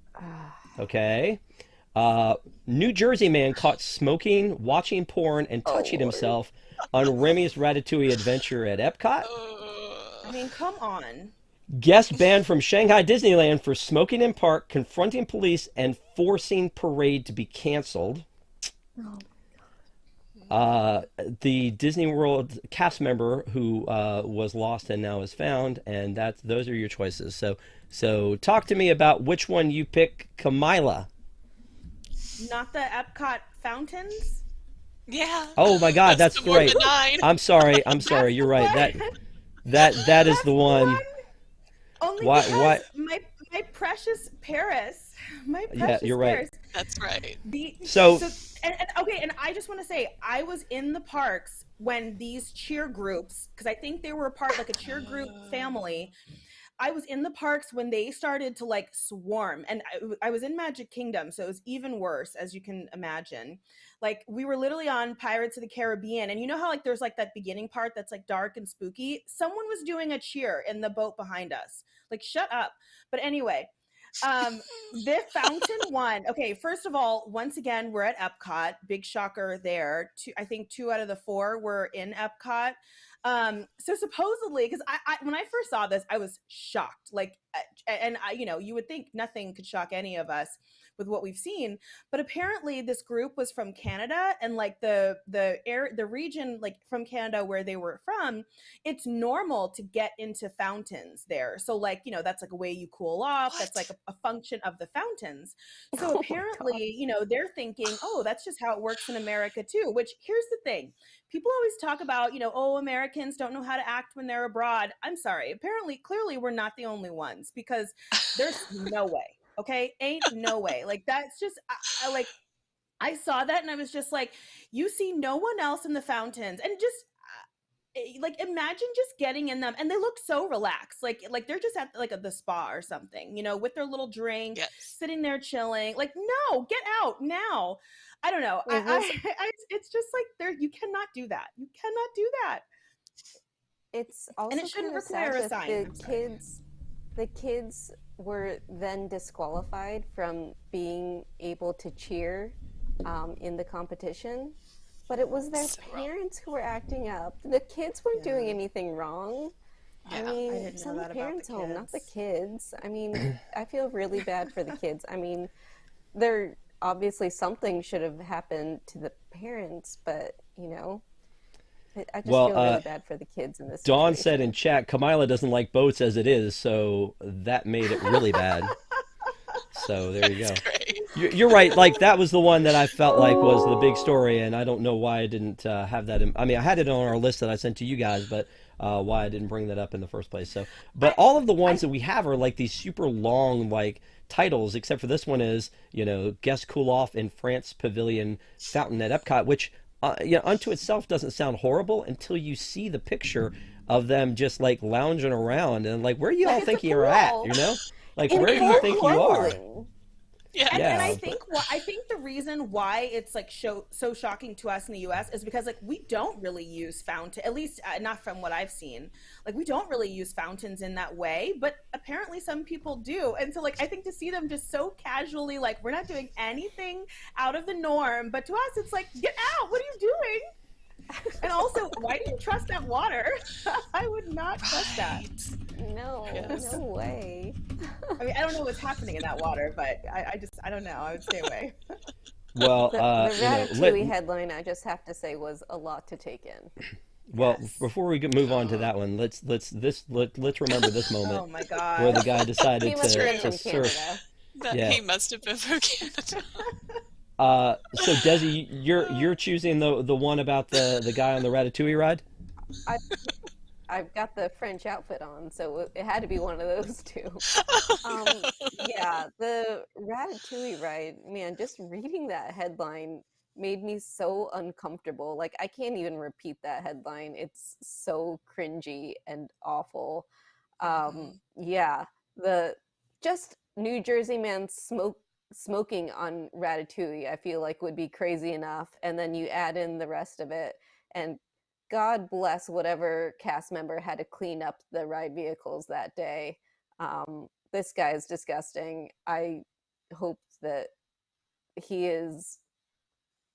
Okay. New Jersey man caught smoking, watching porn, and Oh touching Lord. himself on Remy's Ratatouille adventure at Epcot. I Uh, mean, come on. Guest banned from Shanghai Disneyland for smoking in park, confronting police, and forcing parade to be canceled. Oh. The Disney World cast member who was lost and now is found, and those are your choices. So talk to me about which one you pick, Kamila. Not the Epcot Fountains? yeah, Oh my God, that's that's the more great. benign. I'm sorry. I'm That's sorry. You're the right. one. That is That's the the one. one. Only Why? because Why? my precious Paris, my Yeah, precious you're right. Paris. That's right. The So so and okay, and I just want to say I was in the parks when these cheer groups, because I think they were a part like a cheer group family. I was in the parks when they started to like swarm, and I was in Magic Kingdom, so it was even worse, as you can imagine. Like we were literally on Pirates of the Caribbean, and you know how like there's like that beginning part that's like dark and spooky. Someone was doing a cheer in the boat behind us. Like shut up. But anyway, um, the fountain one. Okay, first of all, once again, we're at Epcot. Big shocker there. I think two out of the four were in Epcot. So supposedly, because I when I first saw this, I was shocked. Like, and I, you would think nothing could shock any of us with what we've seen, but apparently this group was from Canada, and like the region like from Canada where they were from, it's normal to get into fountains there. So like that's like a way you cool off. That's like What? a function of the fountains. So Oh my God. apparently, they're thinking, oh, that's just how it works in America too. Which here's the thing. People always talk about, oh, Americans don't know how to act when they're abroad. I'm sorry. Apparently, clearly, we're not the only ones because there's no way. Okay. Ain't no way. Like, that's just, I saw that and I was just like, you see no one else in the fountains. And just, like imagine just getting in them and they look so relaxed like they're just at like the spa or something with their little drink Yes. sitting there chilling like no get out now. I don't know. It was It's just like there you cannot do that. You cannot do that. it's And also it shouldn't kind of sad require a that sign. I'm sorry. the kids were then disqualified from being able to cheer in the competition. But it was their So wrong. parents who were acting up. The kids weren't doing Yeah. anything wrong. I Yeah. I mean, didn't know send the that about the parents home, not the kids. kids. I mean, I feel really bad for the kids. I mean, there obviously something should have happened to the parents, but I just Well, feel really bad for the kids in this Dawn said in situation. chat, Kamila doesn't like boats as it is, so that made it really bad. So there you It's go. great. You're right. Like that was the one that I felt like was the big story, and I don't know why I didn't have that. I mean, I had it on our list that I sent to you guys, but why I didn't bring that up in the first place. So, but I, all of the ones I, that we have are like these super long like titles, except for this one is guest cool off in France Pavilion Fountain at Epcot, which unto itself doesn't sound horrible until you see the picture of them just like lounging around and like where do you like all it's a think you're at? pool. Like In where do you full think you are? clothing. Yeah. And I Yeah, but think I think the reason why it's like so shocking to us in the US is because like we don't really use fountain, at least not from what I've seen. Like we don't really use fountains in that way, but apparently some people do. And so like I think to see them just so casually like we're not doing anything out of the norm, but to us it's like get out, what are you doing? And also, why do you trust that water? I would not trust that. Right. No, Yes. no way. I mean, I don't know what's happening in that water, but I don't know. I would stay away. well, The let Ratatouille headline, I just have to say, was a lot to take in. well Yes. before we move on to Oh, that one, let's remember this moment Oh my where the gosh. guy He decided must have been to from surf. Canada. that Yeah. he must have been from Canada. So Desi, you're choosing the one about the guy on the Ratatouille ride. I, I've got the French outfit on, so it had to be one of those two. Oh Um, no. yeah, the Ratatouille ride, man, just reading that headline made me so uncomfortable. Like, I can't even repeat that headline. It's so cringy and awful. Mhm. Yeah, the just New Jersey man smoking on Ratatouille, I feel like would be crazy enough, and then you add in the rest of it, and God bless whatever cast member had to clean up the ride vehicles that day. This guy is disgusting. I hope that he is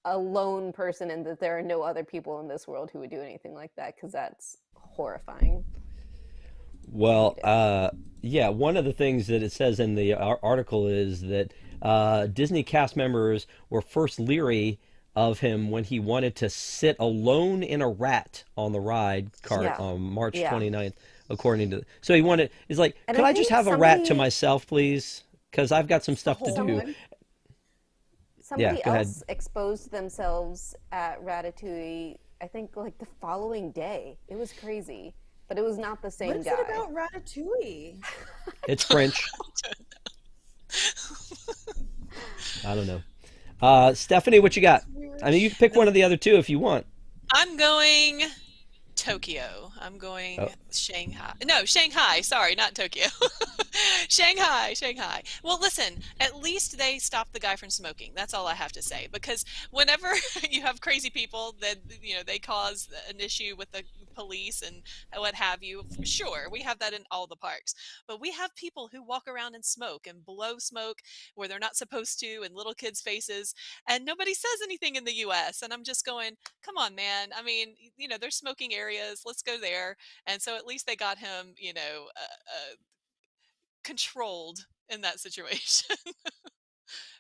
a lone person and that there are no other people in this world who would do anything like that because that's horrifying. Well, Hate it. yeah, one of the things that it says in the article is that Disney cast members were first leery of him when he wanted to sit alone in a rat on the ride cart Yeah, on March yeah. 29th, according to. So he wanted, he's like, And could I I just think have a rat to somebody myself, please? Because I've got some Just the stuff to whole do. some one. Yeah, somebody go ahead. else exposed themselves at Ratatouille, I think like the following day. It was crazy, but it was not the What same is it guy. about Ratatouille? It's French. I don't know. Stephanie, what you got? It's weird. I mean, you can pick The, one of the other two if you want. I'm going Tokyo. I'm going Oh, Shanghai. No, Shanghai. Sorry, not Tokyo. Shanghai, Shanghai. Well, listen, at least they stopped the guy from smoking. That's all I have to say. Because whenever you have crazy people that, they cause an issue with the police and what have you, sure, we have that in all the parks. But we have people who walk around and smoke and blow smoke where they're not supposed to in little kids' faces, and nobody says anything in the US. And I'm just going, come on, man. I mean, there's smoking areas. Let's go there. And so at least they got him, controlled in that situation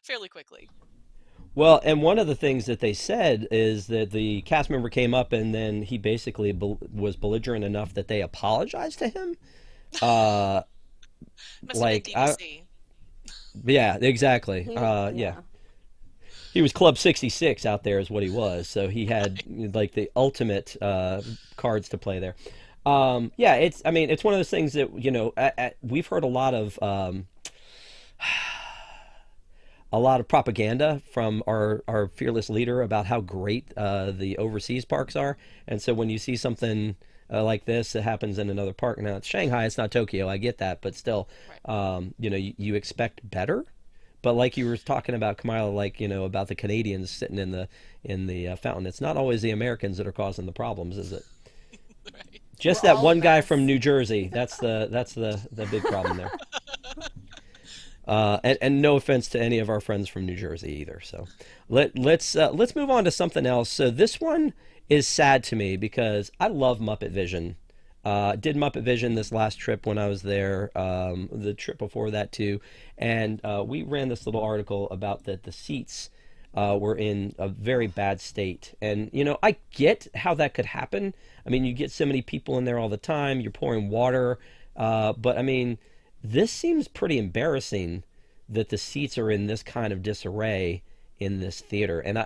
fairly quickly. well, and one of the things that they said is that the cast member came up and then he basically was belligerent enough that they apologized to him. Uh, Must have been like DVC. yeah, exactly. Yeah, Yeah. he was Club 66 out there is what he was. So he had Right. like the ultimate cards to play there. Yeah, I mean, it's one of those things that, we've heard a lot of propaganda from our fearless leader about how great the overseas parks are. And so when you see something like this that happens in another park, now it's Shanghai, it's not Tokyo, I get that, but still, Right. you expect better. But like you were talking about, Kamila, like about the Canadians sitting in the fountain, it's not always the Americans that are causing the problems, is it? Right. Just We're that all a one guy from mess. New Jersey. That's the big problem there. And no offense to any of our friends from New Jersey either. So let's move on to something else. So this one is sad to me because I love Muppet Vision. Did Muppet Vision this last trip when I was there, the trip before that too, and we ran this little article about that the seats were in a very bad state. And I get how that could happen. I mean, you get so many people in there all the time. You're pouring water, but I mean, this seems pretty embarrassing that the seats are in this kind of disarray in this theater. And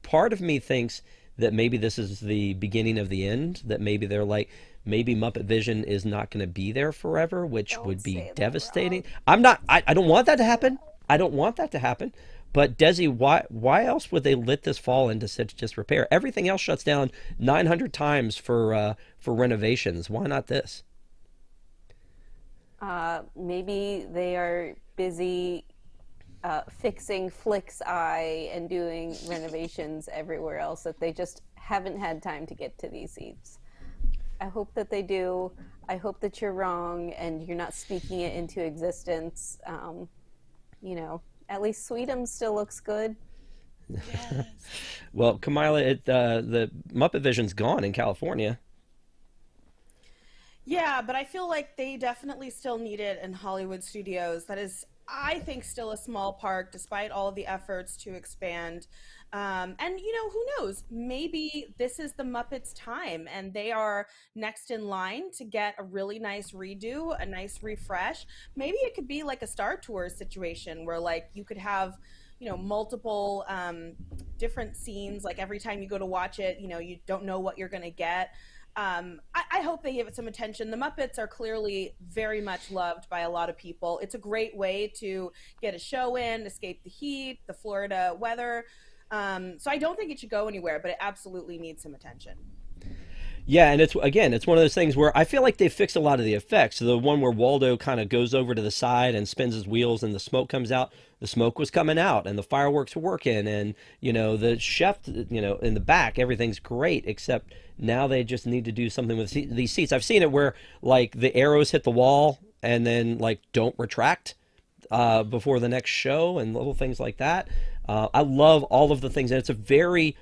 part of me thinks that maybe this is the beginning of the end, that maybe they're like, maybe Muppet Vision is not going to be there forever, which Don't would be say that, devastating. Rob. I don't want that to happen. I don't want that to happen. But Desi, why else would they let this fall into such disrepair? Everything else shuts down 900 times for renovations. Why not this? Maybe they are busy fixing Flick's Eye and doing renovations everywhere else that they just haven't had time to get to these seats. I hope that they do. I hope that you're wrong and you're not speaking it into existence. At least Sweetums still looks good. Yes. Well, Kamila, the Muppet Vision's gone in California. Yeah, but I feel like they definitely still need it in Hollywood studios. That is, I think, still a small park despite all of the efforts to expand. And who knows? Maybe this is the Muppets' time and they are next in line to get a really nice redo, a nice refresh. Maybe it could be like a Star Tours situation where like you could have multiple different scenes. Like every time you go to watch it, you don't know what you're going to get. I hope they give it some attention. The Muppets are clearly very much loved by a lot of people. It's a great way to get a show in, escape the heat, the Florida weather. So I don't think it should go anywhere, but it absolutely needs some attention. Yeah, and it's one of those things where I feel like they fixed a lot of the effects. So the one where Waldo kind of goes over to the side and spins his wheels and the smoke comes out. The smoke was coming out and the fireworks were working and the chef in the back, everything's great except now they just need to do something with these seats. I've seen it where like the arrows hit the wall and then like don't retract before the next show and little things like that. I love all of the things, and it's a very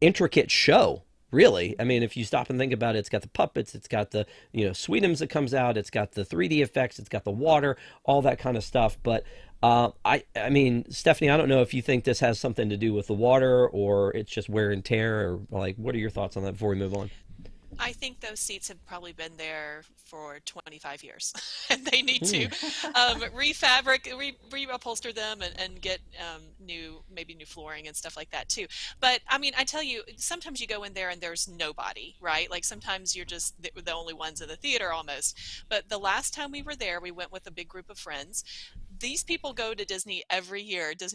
intricate show, really. I mean, if you stop and think about it, it's got the puppets, it's got the Sweetums that comes out, it's got the 3D effects, it's got the water, all that kind of stuff. But I mean, Stephanie, I don't know if you think this has something to do with the water or it's just wear and tear, or like, what are your thoughts on that before we move on? I think those seats have probably been there for 25 years, and they need to reupholster them and get maybe new flooring and stuff like that too. But I mean, I tell you, sometimes you go in there and there's nobody, right? Like sometimes you're just the only ones in the theater almost. But the last time we were there, we went with a big group of friends. These people go to Disney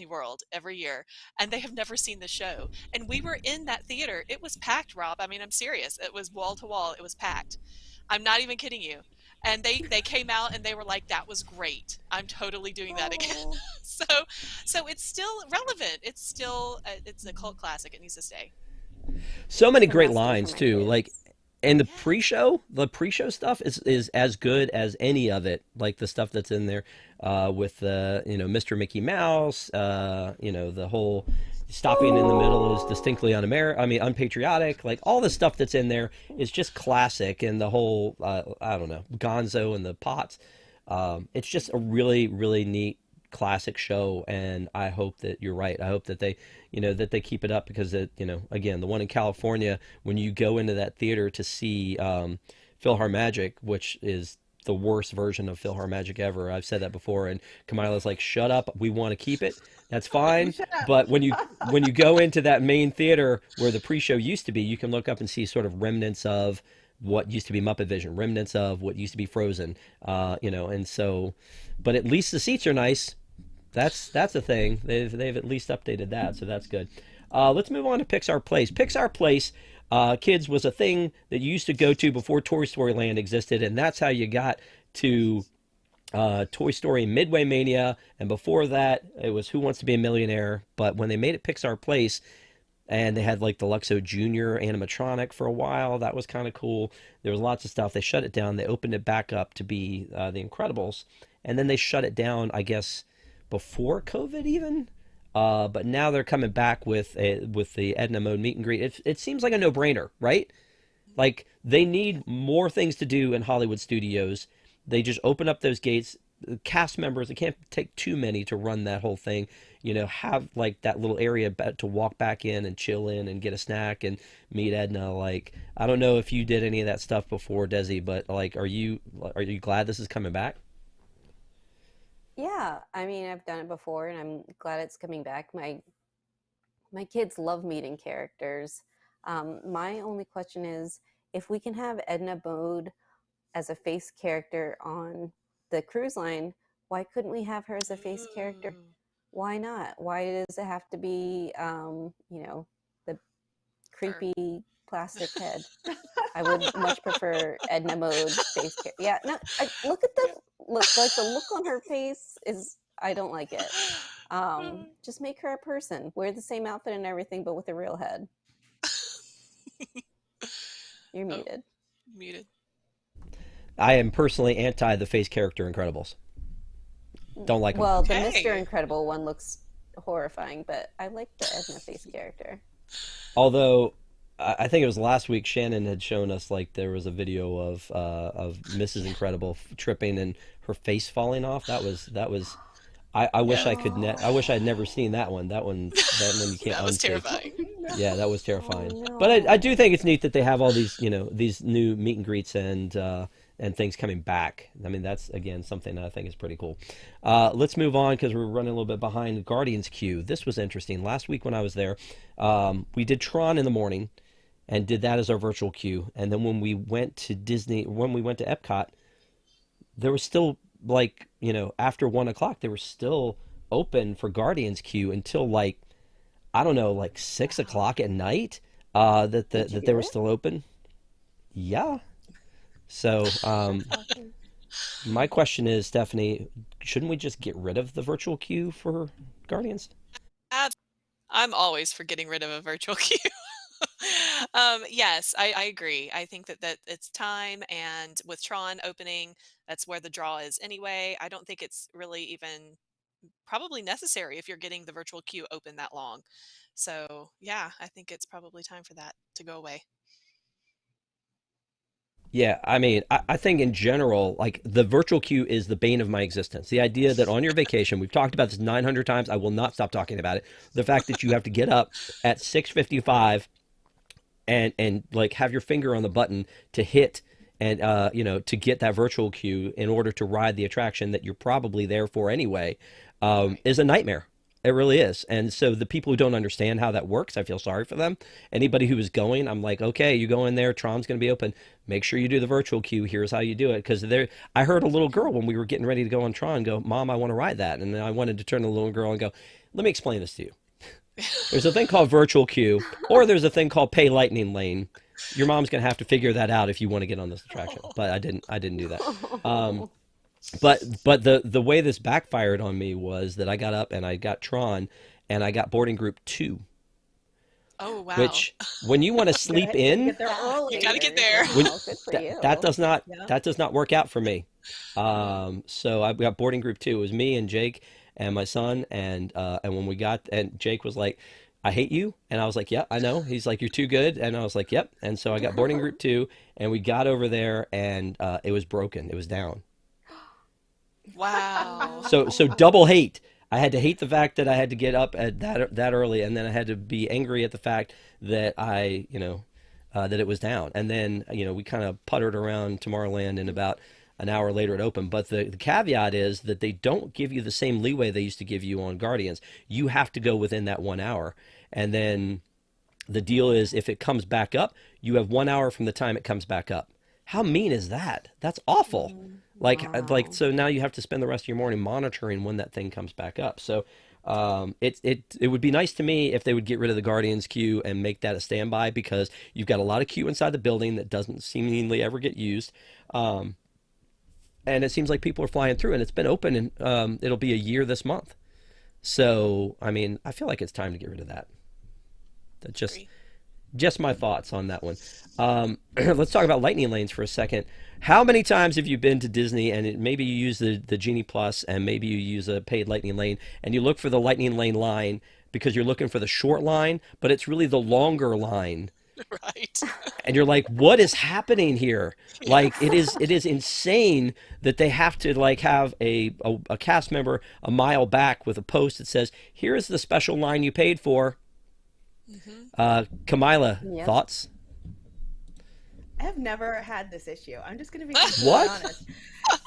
World every year, and they have never seen the show. And we were in that theater. It was packed, Rob. I mean, I'm serious. It was wall to wall. It was packed. I'm not even kidding you. And they came out and they were like, that was great. I'm totally doing that again. Oh. So it's still relevant. It's still, it's a cult classic. It needs to stay. So many A great must for lines my too. Like, kids. and Yeah. the pre-show stuff is as good as any of it. Like the stuff that's in there with Mr. Mickey Mouse. The whole stopping in the middle is distinctly unpatriotic. Like all the stuff that's in there is just classic. And the whole I don't know, Gonzo and the pots. It's just a really really neat classic show, and I hope that you're right. I hope that they keep it up because again, the one in California, when you go into that theater to see PhilharMagic, which is the worst version of PhilharMagic ever. I've said that before, and Camila's like, "Shut up. We want to keep it. That's fine." Shut up. But when you go into that main theater where the pre-show used to be, you can look up and see sort of remnants of what used to be Muppet Vision, remnants of what used to be Frozen, and so, but at least the seats are nice. That's a thing. They've at least updated that, so that's good. Let's move on to Pixar Place. Pixar Place, kids, was a thing that you used to go to before Toy Story Land existed, and that's how you got to Toy Story Midway Mania, and before that, it was Who Wants to Be a Millionaire. But when they made it Pixar Place, and they had like the Luxo Junior animatronic for a while, that was kind of cool. There was lots of stuff. They shut it down. They opened it back up to be The Incredibles, and then they shut it down, I guess, before COVID even. But now they're coming back with the Edna Mode meet and greet. It seems like a no-brainer, right? Like they need more things to do in Hollywood studios. They just open up those gates. Cast members, it can't take too many to run that whole thing. Have like that little area to walk back in and chill in and get a snack and meet Edna. Like, I don't know if you did any of that stuff before, Desi, but like, are you glad this is coming back? Yeah, I mean, I've done it before, and I'm glad it's coming back. My kids love meeting characters. My only question is if we can have Edna Mode as a face character on the cruise line, why couldn't we have her as a face character? Ooh. Why not? Why does it have to be, the Her. creepy plastic head? I would much prefer Edna Mode face character. Yeah, no, look at the look. Like the look on her face is, I don't like it. Just make her a person. Wear the same outfit and everything, but with a real head. You're Oh, muted. muted. I am personally anti the face character Incredibles. Don't like them. Well, the Mr. Okay. Incredible one looks horrifying, but I like the Edna face character. Although I think it was last week Shannon had shown us like there was a video of Mrs. Incredible tripping and her face falling off. That was. I wish I could. I wish I'd never seen that one. That one you can't That was unsee. terrifying. Yeah, that was Oh terrifying. But I no. do think it's neat that they have all these, these new meet and greets and things coming back. I mean, that's again something that I think is pretty cool. Let's move on because we're running a little bit behind. Guardians queue. This was interesting. Last week when I was there, we did Tron in the morning and did that as our virtual queue. And then when we went to when we went to Epcot, there was still like, after 1 o'clock, they were still open for Guardians queue until like, I don't know, like 6 o'clock at night. Did you That they do were it? still open. Yeah. So That's awesome. my question is, Stephanie, shouldn't we just get rid of the virtual queue for Guardians? Ab- I'm always for getting rid of a virtual queue. Yes, I agree. I think that it's time, and with Tron opening, that's where the draw is anyway. I don't think it's really even probably necessary if you're getting the virtual queue open that long. So yeah, I think it's probably time for that to go away. Yeah, I mean, I think in general, like the virtual queue is the bane of my existence. The idea that on your vacation, we've talked about this 900 times, I will not stop talking about it. The fact that you have to get up at 6:55 and like have your finger on the button to hit and to get that virtual queue in order to ride the attraction that you're probably there for anyway, Right. is a nightmare. It really is. And so the people who don't understand how that works, I feel sorry for them. Anybody who is going, I'm like, okay, you go in there, Tron's going to be open. Make sure you do the virtual queue. Here's how you do it. Because there, I heard a little girl when we were getting ready to go on Tron go, Mom, I want to ride that. And then I wanted to turn to the little girl and go, let me explain this to you. There's a thing called virtual queue, or there's a thing called pay lightning lane. Your mom's gonna have to figure that out if you want to get on this attraction. But I didn't do that. Um, Oh, but the way this backfired on me was that I got up and I got Tron and I got boarding group 2, Oh wow. which when you want to sleep Good. You in, get there You early. got to get there you there. when go. Good for that you. does not Yeah. that does not work out for me. So I got boarding group 2. It was me and Jake and my son, and when we got, and Jake was like, I hate you, and I was like, yeah, I know. He's like, you're too good, and I was like, yep. And so I got boarding group 2, and we got over there, and it was broken. It was down. Wow. So double hate. I had to hate the fact that I had to get up at that early, and then I had to be angry at the fact that that it was down. And then we kind of puttered around Tomorrowland, and about an hour later it opened. But the caveat is that they don't give you the same leeway they used to give you on Guardians. You have to go within that 1 hour, and then the deal is if it comes back up, you have 1 hour from the time it comes back up. How mean is that? That's awful. Like Wow. so now you have to spend the rest of your morning monitoring when that thing comes back up. So it would be nice to me if they would get rid of the Guardians queue and make that a standby, because you've got a lot of queue inside the building that doesn't seemingly ever get used. Um, and it seems like people are flying through, and it's been open, and it'll be a year this month. So I mean, I feel like it's time to get rid of that. That just Agree. Just my thoughts on that one. Let's talk about lightning lanes for a second. How many times have you been to Disney and maybe you use the Genie Plus and maybe you use a paid lightning lane and you look for the lightning lane line because you're looking for the short line, but it's really the longer line. Right. And you're like, what is happening here? Yeah. Like it is insane that they have to like have a cast member a mile back with a post that says, here's the special line you paid for. Kamila, Yep. thoughts? I have never had this issue. I'm just going to be completely What? honest.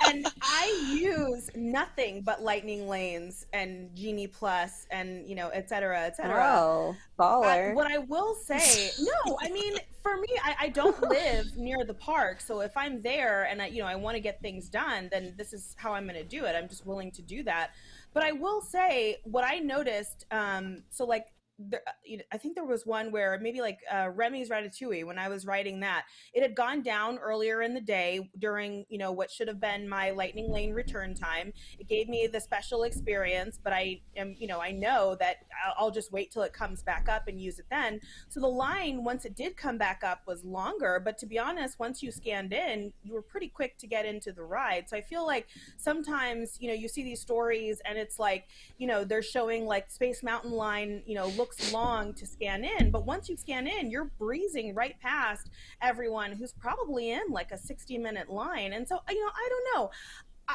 And I use nothing but lightning lanes and Genie Plus and, et cetera, et cetera. Oh, baller. What I will say, no, I mean, for me, I don't live near the park. So if I'm there and I want to get things done, then this is how I'm going to do it. I'm just willing to do that. But I will say what I noticed, so like, I think there was one where maybe like Remy's Ratatouille, when I was writing that, it had gone down earlier in the day during, what should have been my lightning lane return time. It gave me the special experience, but I know that I'll just wait till it comes back up and use it then. So the line, once it did come back up, was longer. But to be honest, once you scanned in, you were pretty quick to get into the ride. So I feel like sometimes, you see these stories and it's like, they're showing like Space Mountain line, looks long to scan in, but once you scan in, you're breezing right past everyone who's probably in like a 60-minute line. And so, I don't know.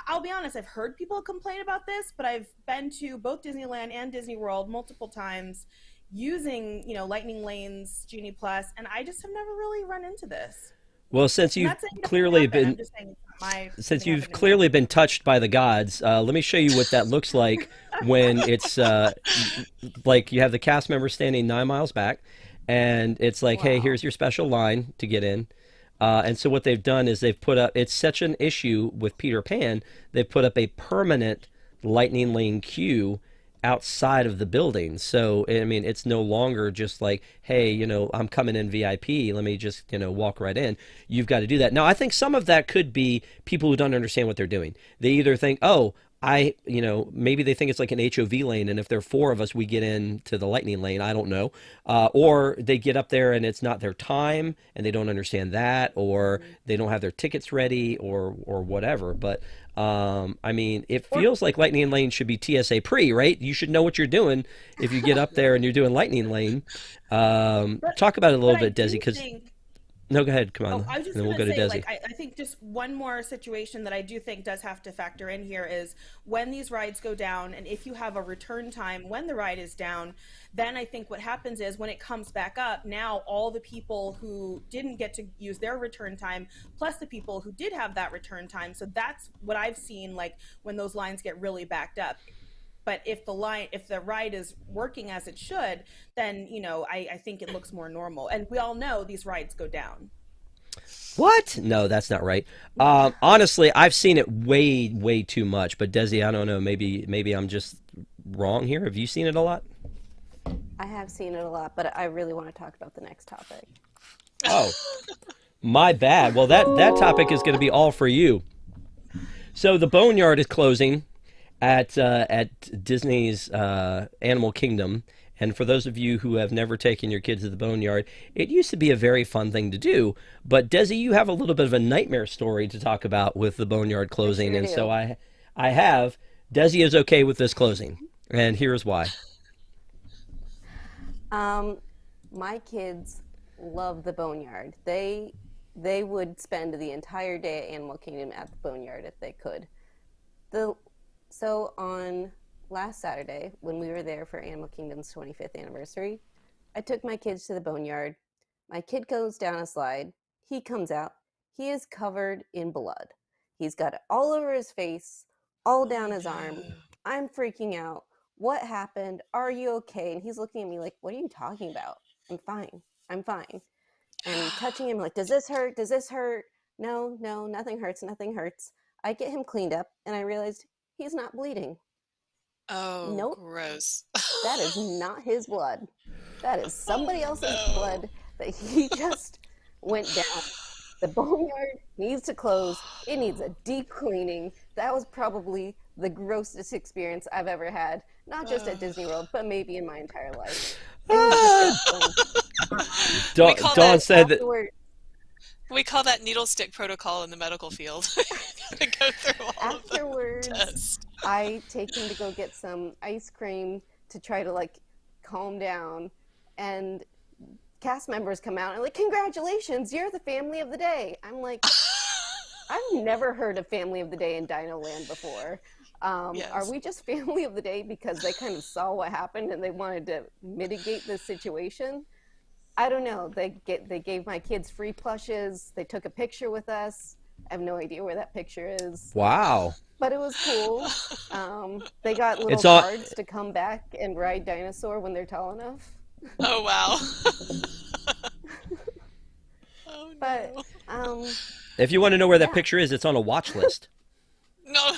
I'll be honest, I've heard people complain about this, but I've been to both Disneyland and Disney World multiple times using, lightning lanes, Genie Plus, and I just have never really run into this. Well, since I'm you've not saying it doesn't clearly happen, I'm been just saying it's not my since something you've happened to me. clearly been touched by the gods, let me show you what that looks like when it's like you have the cast member standing 9 miles back, and it's like, hey, Wow. here's your special line to get in. And so what they've done is they've put up. It's such an issue with Peter Pan. They've put up a permanent lightning lane queue outside of the building. So I mean, it's no longer just like, hey, I'm coming in VIP. Let me just walk right in. You've got to do that. Now, I think some of that could be people who don't understand what they're doing. They either think, oh, maybe they think it's like an HOV lane, and if there are four of us, we get into the lightning lane. I don't know. Or they get up there and it's not their time, and they don't understand that, or they don't have their tickets ready, or whatever. But I mean, it feels like lightning lane should be TSA pre, right? You should know what you're doing if you get up there and you're doing lightning lane. Talk about it a little But I bit, Desi, do because think no, go ahead, come on, Oh, I was and just then we'll gonna go to say, Desi. like, I think just one more situation that I do think does have to factor in here is when these rides go down, and if you have a return time when the ride is down, then I think what happens is when it comes back up, now all the people who didn't get to use their return time, plus the people who did have that return time. So that's what I've seen, like when those lines get really backed up. But if the ride is working as it should, then I think it looks more normal. And we all know these rides go down. What? No, that's not right. Honestly, I've seen it way, way too much. But Desi, I don't know. Maybe I'm just wrong here. Have you seen it a lot? I have seen it a lot, but I really want to talk about the next topic. Oh, my bad. Well, that topic is going to be all for you. So the Boneyard is closing at Disney's Animal Kingdom. And for those of you who have never taken your kids to the Boneyard, it used to be a very fun thing to do. But Desi, you have a little bit of a nightmare story to talk about with the Boneyard closing, sure and do. so I have. Desi is okay with this closing, and here's why. My kids love the Boneyard. They would spend the entire day at Animal Kingdom at the Boneyard if they could. So on last Saturday, when we were there for Animal Kingdom's 25th anniversary, I took my kids to the Boneyard. My kid goes down a slide. He comes out. He is covered in blood. He's got it all over his face, all down his arm. I'm freaking out. What happened? Are you okay? And he's looking at me like, what are you talking about? I'm fine. I'm fine. And touching him like, does this hurt? Does this hurt? No, nothing hurts. Nothing hurts. I get him cleaned up and I realized he's not bleeding. Oh, Nope. gross. That is not his blood. That is somebody else's no. blood that he just went down. The Boneyard needs to close. It needs a deep cleaning. That was probably the grossest experience I've ever had, not just at Disney World, but maybe in my entire life. It was disgusting. We call Dawn that said that. Afterward, we call that needle stick protocol in the medical field. To go through all of the afterwards, tests. I take him to go get some ice cream to try to like calm down, and cast members come out and like, congratulations, you're the family of the day. I'm like, I've never heard of family of the day in Dino Land before. Yes. Are we just family of the day because they kind of saw what happened and they wanted to mitigate the situation? I don't know. They gave my kids free plushes. They took a picture with us. I have no idea where that picture is, Wow. but it was cool. They got little It's on- cards to come back and ride dinosaur when they're tall enough. Oh wow. Oh But no. If you want to know where that Yeah. picture is, it's on a watch list. No.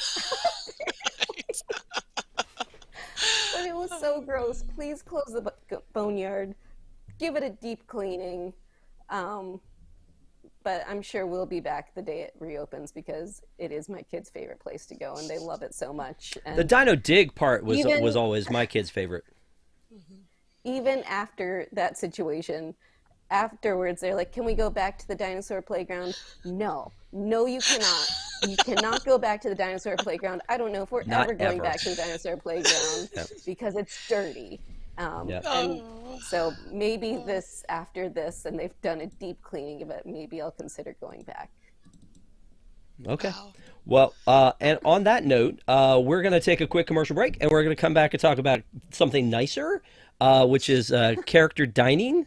But it was so gross. Please close the boneyard. Give it a deep cleaning. But I'm sure we'll be back the day it reopens because it is my kids' favorite place to go and they love it so much. The And Dino Dig part was Even- always my kid's favorite. even after that situation, afterwards they're like, can we go back to the dinosaur playground? No, you cannot. You cannot go back to the dinosaur playground. I don't know if we're Not ever going ever. back to the dinosaur playground Yep. because it's dirty. Yep. And Oh. so maybe after this, and they've done a deep cleaning of it, maybe I'll consider going back. Okay. Wow. Well, and on that note, we're going to take a quick commercial break, and we're going to come back and talk about something nicer, which is character dining.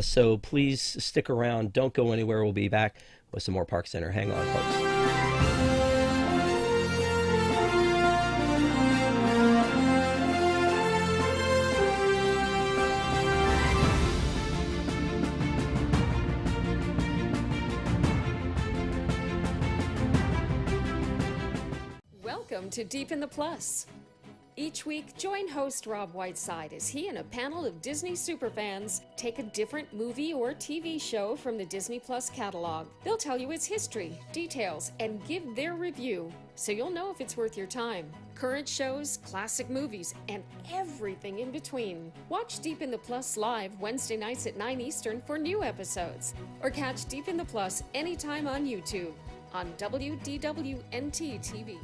So please stick around. Don't go anywhere. We'll be back with some more ParksCenter. Hang on, folks. Welcome to Deep in the Plus. Each week, join host Rob Whiteside as he and a panel of Disney superfans take a different movie or TV show from the Disney Plus catalog. They'll tell you its history, details, and give their review, so you'll know if it's worth your time. Current shows, classic movies, and everything in between. Watch Deep in the Plus live Wednesday nights at 9 Eastern for new episodes, or catch Deep in the Plus anytime on YouTube on WDWNT TV.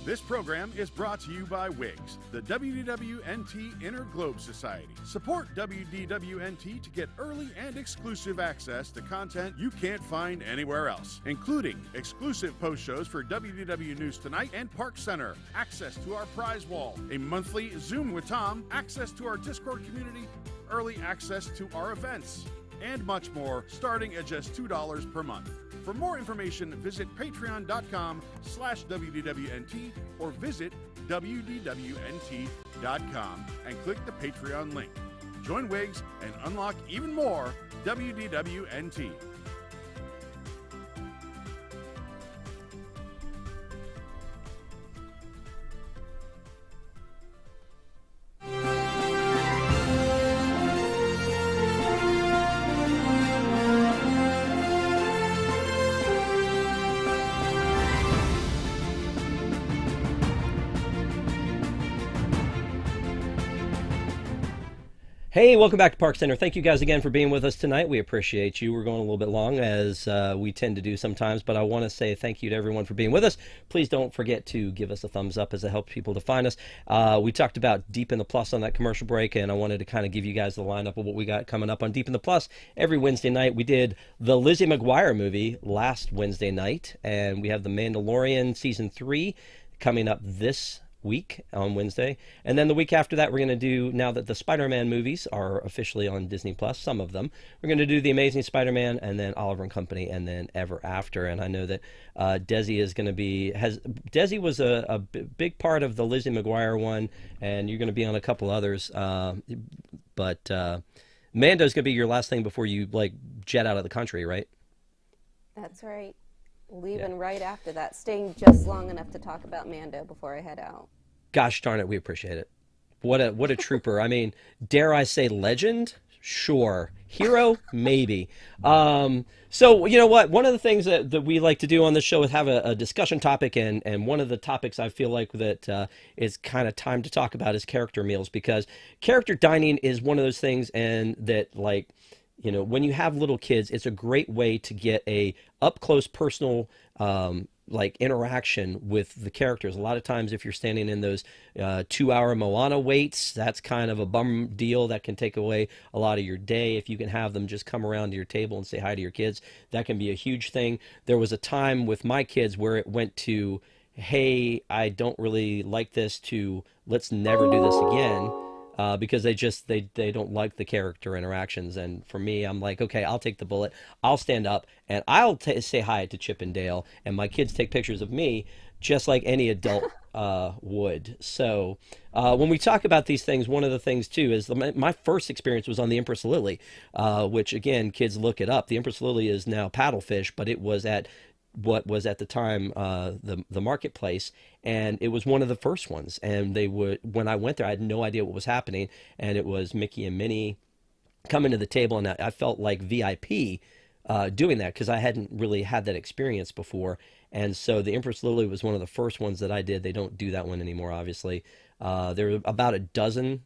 This program is brought to you by WIGS, the WDWNT Inner Globe Society. Support WDWNT to get early and exclusive access to content you can't find anywhere else, including exclusive post shows for WDW News Tonight and ParksCenter, access to our prize wall, a monthly Zoom with Tom, access to our Discord community, early access to our events, and much more, starting at just $2 per month. For more information, visit patreon.com/WDWNT or visit WDWNT.com and click the Patreon link. Join WIGS and unlock even more WDWNT. Hey, welcome back to ParksCenter. Thank you guys again for being with us tonight. We appreciate you. We're going a little bit long, as we tend to do sometimes, but I want to say thank you to everyone for being with us. Please don't forget to give us a thumbs up, as it helps people to find us. We talked about Deep in the Plus on that commercial break, and I wanted to kind of give you guys the lineup of what we got coming up on Deep in the Plus every Wednesday night. We did the Lizzie McGuire movie last Wednesday night, and we have The Mandalorian Season 3 coming up this week on Wednesday, and then the week after that we're going to do, now that the Spider-Man movies are officially on Disney Plus, some of them, we're going to do The Amazing Spider-Man, and then Oliver and Company, and then Ever After. And I know that Desi is going to be, Desi was a big part of the Lizzie McGuire one, and you're going to be on a couple others, but Mando's going to be your last thing before you like jet out of the country, right? That's right. Leaving right after that, staying just long enough to talk about Mando before I head out. Gosh darn it, we appreciate it. What a trooper. I mean, dare I say legend? Sure. Hero, maybe. So you know what? One of the things that we like to do on the show is have a discussion topic, and one of the topics I feel like that is kind of time to talk about is character meals, because character dining is one of those things, and that, like, you know, when you have little kids, it's a great way to get a up close personal like interaction with the characters. A lot of times if you're standing in those 2-hour Moana waits, that's kind of a bum deal that can take away a lot of your day. If you can have them just come around to your table and say hi to your kids, that can be a huge thing. There was a time with my kids where it went to, hey, I don't really like this, to let's never do this again. Because they don't like the character interactions. And for me, I'm like, okay, I'll take the bullet. I'll stand up and I'll say hi to Chip and Dale, and my kids take pictures of me just like any adult would. So when we talk about these things, one of the things too is my first experience was on the Empress Lily, which, again, kids, look it up. The Empress Lily is now paddlefish, but it was at what was at the time the marketplace, and it was one of the first ones. And they would, when I went there, I had no idea what was happening, and it was Mickey and Minnie coming to the table, and I felt like VIP doing that, because I hadn't really had that experience before. And so the Empress Lily was one of the first ones that I did. They don't do that one anymore, obviously. There are about a dozen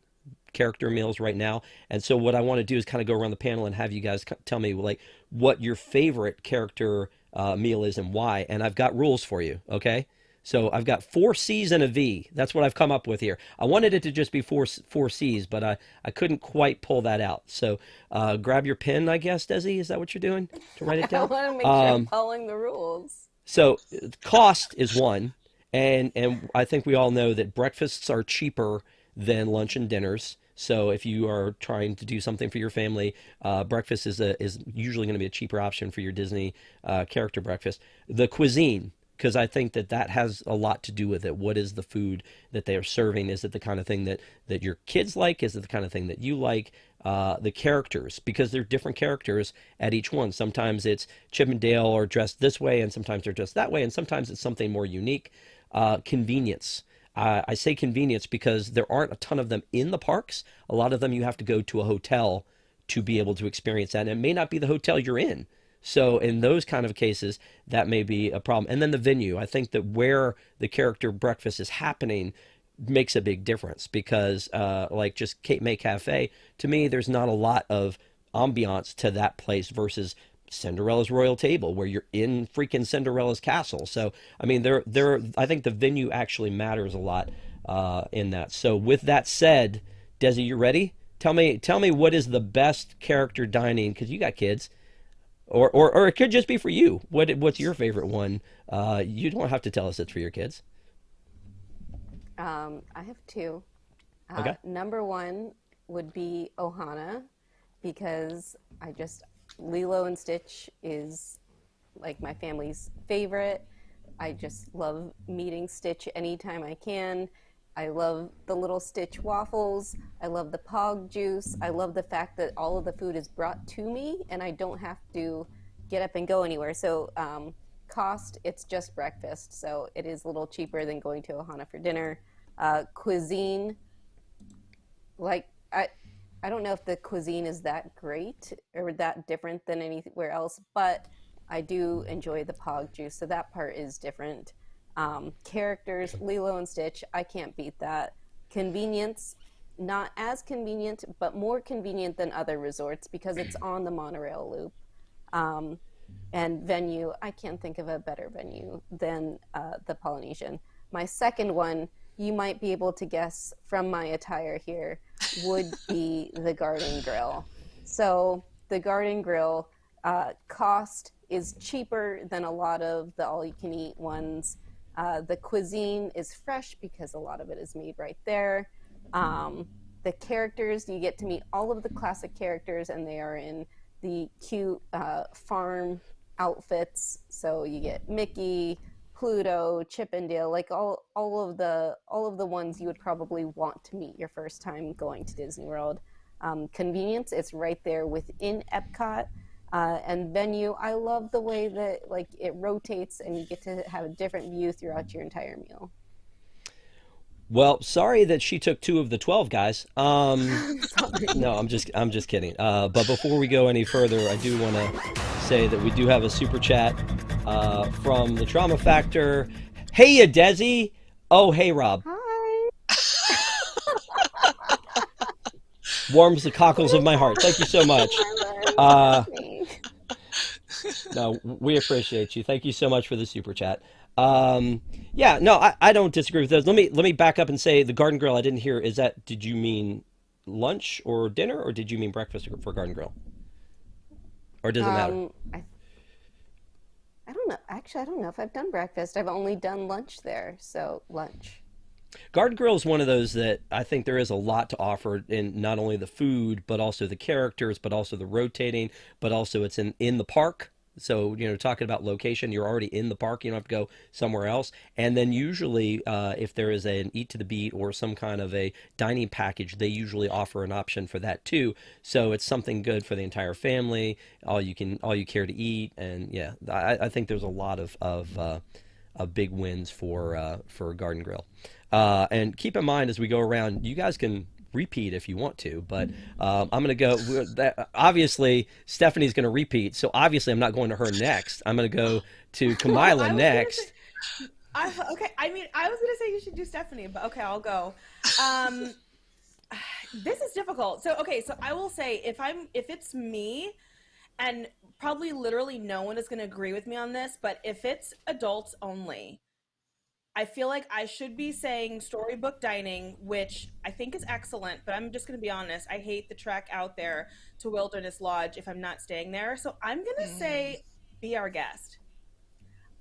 character meals right now, and so what I want to do is kind of go around the panel and have you guys tell me, like, what your favorite character meal is and why. And I've got rules for you, okay? So I've got 4 C's and a V. That's what I've come up with here. I wanted it to just be four C's, but I couldn't quite pull that out. So grab your pen, I guess, Desi. Is that what you're doing to write it down? I want to make sure I'm following the rules. So cost is one, and I think we all know that breakfasts are cheaper than lunch and dinners. So if you are trying to do something for your family, breakfast is usually going to be a cheaper option for your Disney character breakfast. The cuisine, because I think that has a lot to do with it. What is the food that they are serving? Is it the kind of thing that your kids like? Is it the kind of thing that you like? The characters, because they're different characters at each one. Sometimes it's Chip and Dale are dressed this way, and sometimes they're dressed that way, and sometimes it's something more unique. Convenience. I say convenience because there aren't a ton of them in the parks. A lot of them you have to go to a hotel to be able to experience that, and it may not be the hotel you're in. So in those kind of cases, that may be a problem. And then the venue. I think that where the character breakfast is happening makes a big difference, because like just Cape May Cafe, to me, there's not a lot of ambiance to that place versus Cinderella's Royal Table, where you're in freaking Cinderella's castle. So, I mean, I think the venue actually matters a lot in that. So with that said, Desi, you ready? Tell me what is the best character dining, because you got kids, or it could just be for you. What's your favorite one? You don't have to tell us it's for your kids. I have 2. Okay. Number 1 would be Ohana, because Lilo and Stitch is like my family's favorite. I just love meeting Stitch anytime I can. I love the little Stitch waffles. I love the Pog juice. I love the fact that all of the food is brought to me and I don't have to get up and go anywhere. So cost, it's just breakfast. So it is a little cheaper than going to Ohana for dinner. Cuisine, like I don't know if the cuisine is that great or that different than anywhere else, but I do enjoy the Pog juice, so that part is different. Characters, Lilo and Stitch, I can't beat that. Convenience, not as convenient, but more convenient than other resorts because it's on the monorail loop. And venue, I can't think of a better venue than the Polynesian. My second one, you might be able to guess from my attire here, would be the Garden Grill. So the Garden Grill cost is cheaper than a lot of the all-you-can-eat ones. The cuisine is fresh because a lot of it is made right there. The characters, you get to meet all of the classic characters, and they are in the cute farm outfits. So you get Mickey, Pluto, Chip and Dale, like all of the ones you would probably want to meet your first time going to Disney World. Convenience, it's right there within Epcot. And venue, I love the way that like it rotates and you get to have a different view throughout your entire meal. Well, sorry that she took 2 of the 12 guys. Sorry. No, I'm just kidding. But before we go any further, I do want to say that we do have a super chat from the Trauma Factor. Hey, ya, Desi. Oh, hey, Rob. Hi. Warms the cockles of my heart. Thank you so much. Uh, no, we appreciate you. Thank you so much for the super chat. Yeah, no, I don't disagree with those. Let me back up and say the Garden Grill. I didn't hear. Is that? Did you mean lunch or dinner, or did you mean breakfast for Garden Grill, or does it matter? I don't know. Actually, I don't know if I've done breakfast. I've only done lunch there, so lunch. Garden Grill is one of those that I think there is a lot to offer in not only the food, but also the characters, but also the rotating, but also it's in the park. So, talking about location, you're already in the park. You don't have to go somewhere else. And then usually, if there is an eat to the beat or some kind of a dining package, they usually offer an option for that too. So it's something good for the entire family. All you care to eat. And yeah, I think there's a lot of big wins for Garden Grill. And keep in mind as we go around, you guys can repeat if you want to, but I'm going to go. Obviously, Stephanie's going to repeat, so obviously I'm not going to her next. I'm going to go to Kamila next. Okay, I mean, I was going to say you should do Stephanie, but okay, I'll go. This is difficult. So, okay, so I will say if it's me, and probably literally no one is going to agree with me on this, but if it's adults only, I feel like I should be saying storybook dining, which I think is excellent, but I'm just going to be honest. I hate the trek out there to Wilderness Lodge if I'm not staying there. So I'm going to say be our guest.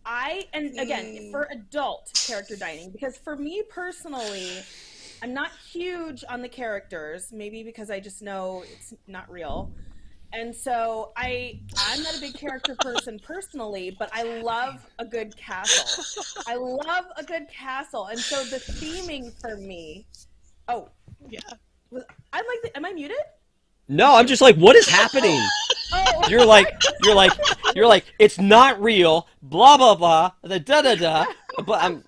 And again, for adult character dining, because for me personally, I'm not huge on the characters, maybe because I just know it's not real. And so I'm not a big character person personally, but I love a good castle. I love a good castle. And so the theming for me, Yeah. am I muted? No, I'm just like, what is happening? Oh. You're like, it's not real. Blah blah blah. Da da da. But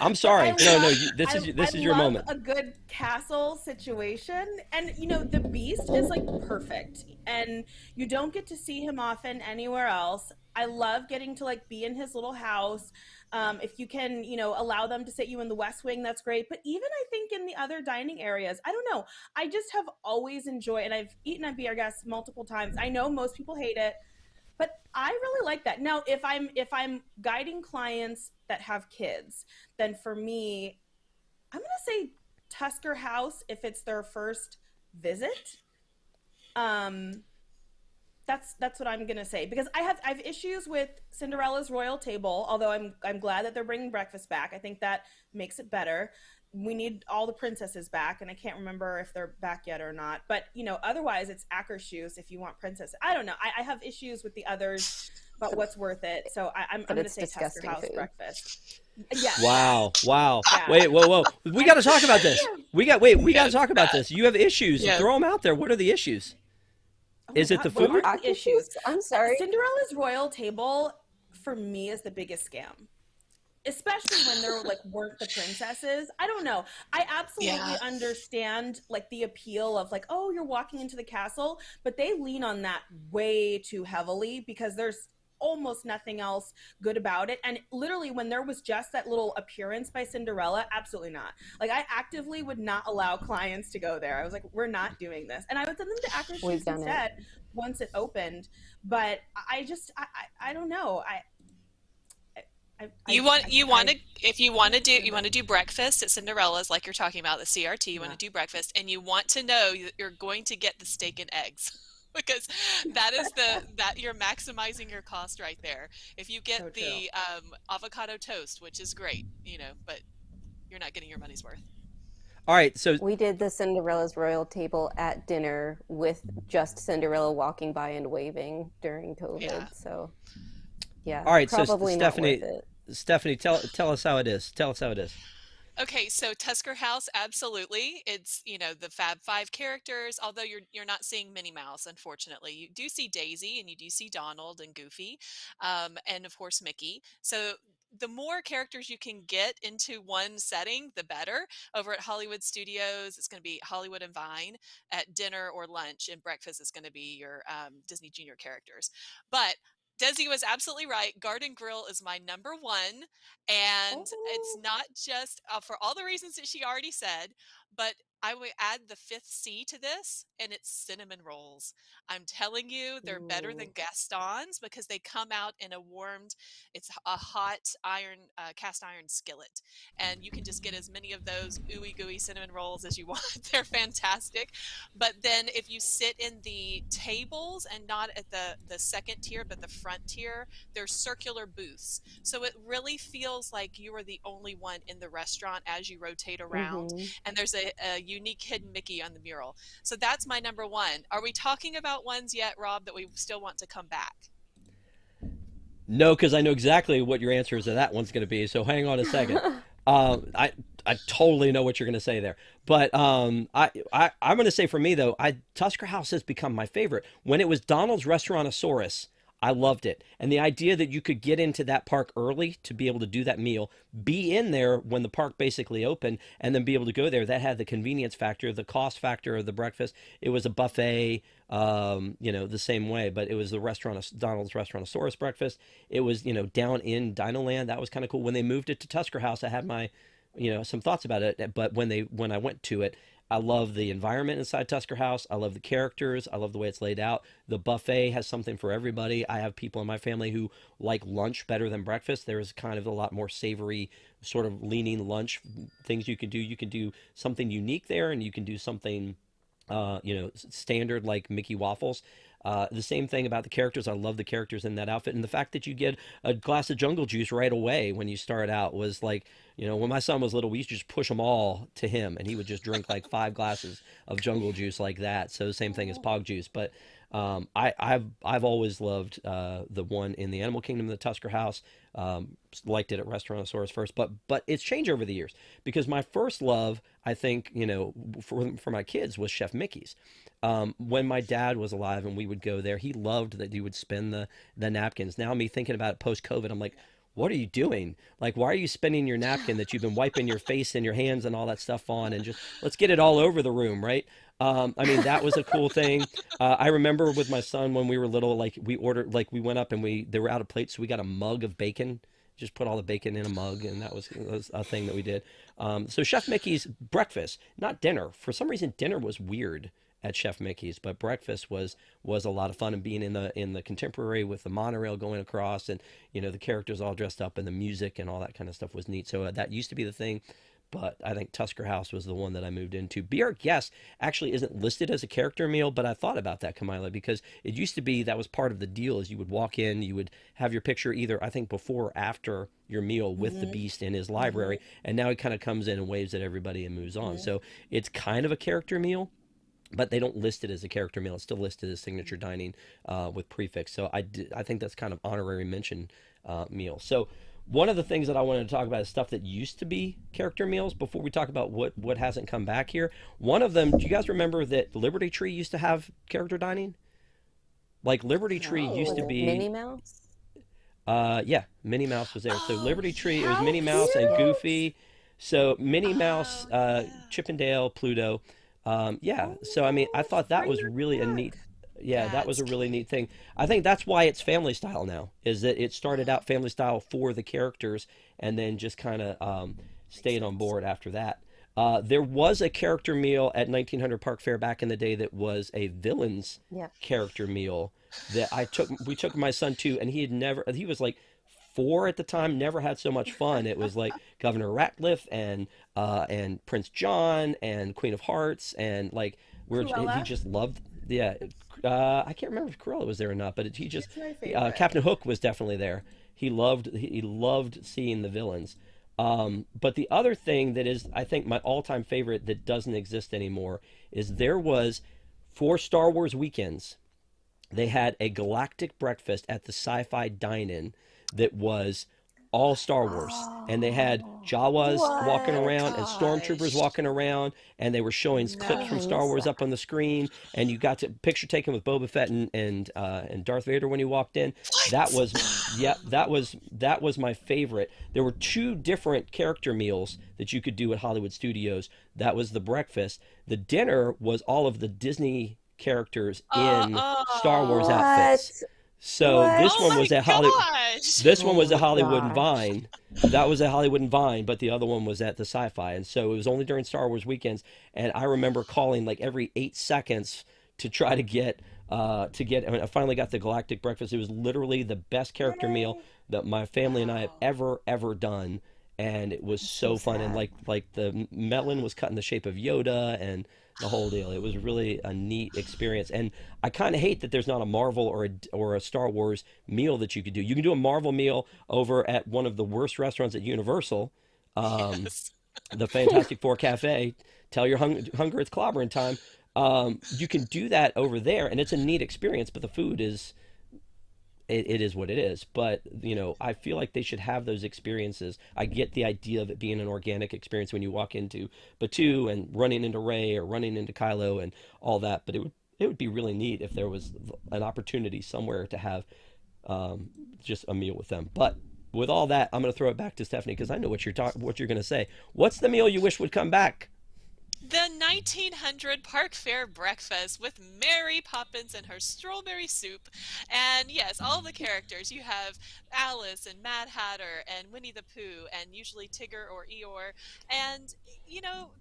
I'm sorry. This is your moment. A good castle situation, and the Beast is like perfect, and you don't get to see him often anywhere else. I love getting to like be in his little house. If you can, allow them to sit you in the West Wing, that's great. But even I think in the other dining areas, I don't know. I just have always enjoyed, and I've eaten at Be Our Guest multiple times. I know most people hate it, but I really like that. Now, if I'm guiding clients that have kids, then for me, I'm going to say Tusker House if it's their first visit. That's what I'm going to say, because I have issues with Cinderella's Royal Table, although I'm glad that they're bringing breakfast back. I think that makes it better. We need all the princesses back, and I can't remember if they're back yet or not. But, otherwise it's Akershus if you want princess. I don't know. I have issues with the others, but what's worth it? So I'm going to say Tusker House food. Breakfast. Yes. Wow. Yeah. Wait, whoa. We got to talk about this. We got to talk about this. You have issues. Yeah. Throw them out there. What are the issues? Is it the food? What are the issues? I'm sorry. Cinderella's Royal Table, for me, is the biggest scam. Especially when there weren't the princesses. I don't know. I absolutely understand like the appeal of like, oh, you're walking into the castle, but they lean on that way too heavily because there's almost nothing else good about it. And literally when there was just that little appearance by Cinderella, absolutely not. Like I actively would not allow clients to go there. I was like, we're not doing this. And I would send them to Akershus instead once it opened. But I don't know. You want to do breakfast at Cinderella's, like you're talking about the CRT. You want to do breakfast, and you want to know that you're going to get the steak and eggs because that is that you're maximizing your cost right there. If you get the avocado toast, which is great, but you're not getting your money's worth. All right, so we did the Cinderella's Royal Table at dinner with just Cinderella walking by and waving during COVID. Yeah. So. Yeah. All right, probably so Stephanie, tell us how it is. Tell us how it is. Okay, so Tusker House, absolutely. It's the Fab Five characters. Although you're not seeing Minnie Mouse, unfortunately, you do see Daisy and you do see Donald and Goofy, and of course Mickey. So the more characters you can get into one setting, the better. Over at Hollywood Studios, it's going to be Hollywood and Vine. At dinner or lunch and breakfast, is going to be your Disney Junior characters. But Desi was absolutely right. Garden Grill is my number one. And it's Oh. not just for all the reasons that she already said, but I would add the fifth C to this, and it's cinnamon rolls. I'm telling you, they're better than Ooh. Gaston's because they come out in a warmed, it's a hot iron, cast iron skillet. And you can just get as many of those ooey gooey cinnamon rolls as you want. They're fantastic. But then if you sit in the tables and not at the second tier, but the front tier, there's circular booths. So it really feels like you are the only one in the restaurant as you rotate around. Mm-hmm. And there's a unique hidden Mickey on the mural. So that's my number one. Are we talking about ones yet, Rob, that we still want to come back? No, because I know exactly what your answer is to that one's going to be. So hang on a second. I totally know what you're going to say there, but I'm going to say for me though, Tusker House has become my favorite. When it was Donald's Restaurantosaurus, I loved it, and the idea that you could get into that park early to be able to do that meal, be in there when the park basically opened, and then be able to go there. That had the convenience factor, the cost factor of the breakfast. It was a buffet, the same way, but it was the Donald's Restaurantosaurus breakfast. It was, down in Dinoland. That was kind of cool. When they moved it to Tusker House, I had my, some thoughts about it. But when I went to it, I love the environment inside Tusker House. I love the characters. I love the way it's laid out. The buffet has something for everybody. I have people in my family who like lunch better than breakfast. There's kind of a lot more savory, sort of leaning lunch things you can do. You can do something unique there, and you can do something standard like Mickey waffles. The same thing about the characters. I love the characters in that outfit. And the fact that you get a glass of jungle juice right away when you start out was like, when my son was little, we used to just push them all to him and he would just drink like 5 glasses of jungle juice like that. So the same thing as Pog juice. But I've always loved the one in the Animal Kingdom, the Tusker House. Liked it at Restaurantosaurus first, but it's changed over the years because my first love, I think, for my kids was Chef Mickey's. When my dad was alive and we would go there, he loved that he would spend the napkins. Now me thinking about it post-COVID, I'm like, what are you doing? Like, why are you spending your napkin that you've been wiping your face and your hands and all that stuff on, and just let's get it all over the room, right? That was a cool thing. I remember with my son when we were little, like we ordered, like we went up and they were out of plates, so we got a mug of bacon. Just put all the bacon in a mug, and that was a thing that we did. So Chef Mickey's breakfast, not dinner. For some reason, dinner was weird at Chef Mickey's, but breakfast was a lot of fun, and being in the contemporary with the monorail going across, and the characters all dressed up, and the music and all that kind of stuff was neat. So that used to be the thing. But I think Tusker House was the one that I moved into. Be Our Guest actually isn't listed as a character meal, but I thought about that, Kamila, because it used to be that was part of the deal. Is you would walk in, you would have your picture either, I think, before or after your meal with the Beast in his library, and now he kind of comes in and waves at everybody and moves on. So it's kind of a character meal, but they don't list it as a character meal. It's still listed as signature dining with prefix. So I think that's kind of honorary mention meal. So one of the things that I wanted to talk about is stuff that used to be character meals before we talk about what hasn't come back here. One of them, do you guys remember that Liberty Tree used to have character dining? Like Liberty Tree used to be Minnie Mouse. Yeah, Minnie Mouse was there. So Liberty Tree, it was how Minnie Mouse and cute. Goofy. So Minnie Mouse, Chip and Dale, Pluto. So I thought that was really a neat. Yeah, that was a really neat thing. I think that's why it's family style now, is that it started out family style for the characters and then just kind of stayed on board after that. There was a character meal at 1900 Park Fair back in the day that was a villains character meal that we took my son to, and he was like 4 at the time, never had so much fun. It was like Governor Ratcliffe and Prince John and Queen of Hearts, and like he just loved. Yeah, I can't remember if Cruella was there or not, but he just Captain Hook was definitely there. He loved seeing the villains. But the other thing that is, I think, my all-time favorite that doesn't exist anymore is there was, for Star Wars weekends, they had a galactic breakfast at the Sci-Fi Dine-In that was all Star Wars, and they had Oh, Jawas walking Oh my what? around and stormtroopers gosh. walking around, and they were showing clips Oh, from I No. Star missed Wars that. up on the screen, and you got to picture taken with Boba Fett and Darth Vader when you walked in. That What? was yeah, that was my favorite. There were two different character meals that you could do at Hollywood Studios. That was the breakfast. The dinner was all of the Disney characters in Star Wars Oh. What? outfits. So What? this Oh one my was at Hollywood. gosh. This one Oh was at my Hollywood and gosh. Vine. That was at Hollywood and Vine, but the other one was at the Sci-Fi, and so it was only during Star Wars weekends. And I remember calling like every 8 seconds to try to get I mean, I finally got the Galactic Breakfast. It was literally the best character meal Yay. that my family and I have Wow. ever done, and it was That's so so fun. And sad. like the melon was cut in the shape of Yoda, and the whole deal. It was really a neat experience, and I kind of hate that there's not a Marvel or a Star Wars meal that you could do. You can do a Marvel meal over at one of the worst restaurants at Universal, um, Yes. the Fantastic Four Cafe. Tell your hunger it's clobbering time. You can do that over there, and it's a neat experience. But the food is it is what it is. But I feel like they should have those experiences. I get the idea of it being an organic experience when you walk into Batu and running into Ray or running into Kylo and all that. But it would be really neat if there was an opportunity somewhere to have just a meal with them. But with all that, I'm going to throw it back to Stephanie because I know what you're going to say. What's the meal you wish would come back? The 1900 Park Fair breakfast with Mary Poppins and her strawberry soup. And yes, all the characters. You have Alice and Mad Hatter and Winnie the Pooh and usually Tigger or Eeyore. And,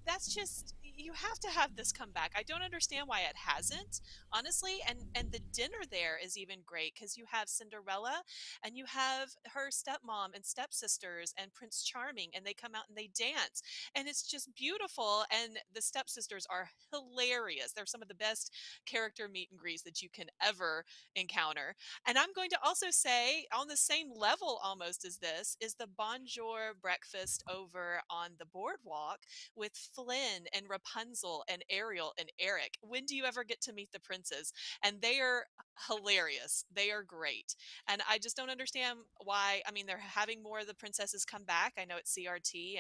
that's just, you have to have this come back. I don't understand why it hasn't, honestly. And the dinner there is even great because you have Cinderella and you have her stepmom and stepsisters and Prince Charming, and they come out and they dance, and it's just beautiful. And the stepsisters are hilarious. They're some of the best character meet and greets that you can ever encounter. And I'm going to also say, on the same level almost as this, is the Bonjour breakfast over on the boardwalk with Flynn and Rapunzel and Ariel and Eric. When do you ever get to meet the princes? And they are hilarious. They are great. And I just don't understand why. I mean, they're having more of the princesses come back. I know it's CRT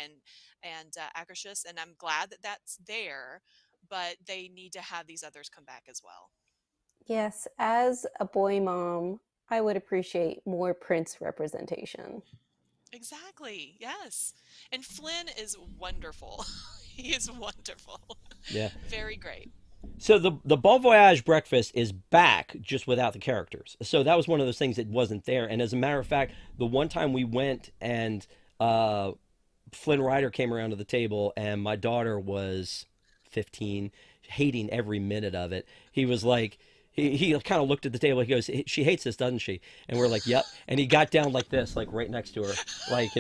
and Akershus, and I'm glad that that's there, but they need to have these others come back as well. Yes, as a boy mom, I would appreciate more Prince representation. Exactly. Yes. And Flynn is wonderful. He is wonderful. Yeah. Very great. So the Bon Voyage breakfast is back, just without the characters. So that was one of those things that wasn't there. And as a matter of fact, the one time we went and Flynn Rider came around to the table, and my daughter was 15, hating every minute of it. He was like, he kind of looked at the table. He goes, "She hates this, doesn't she?" And we're like, "Yep." And he got down like this, like right next to her, like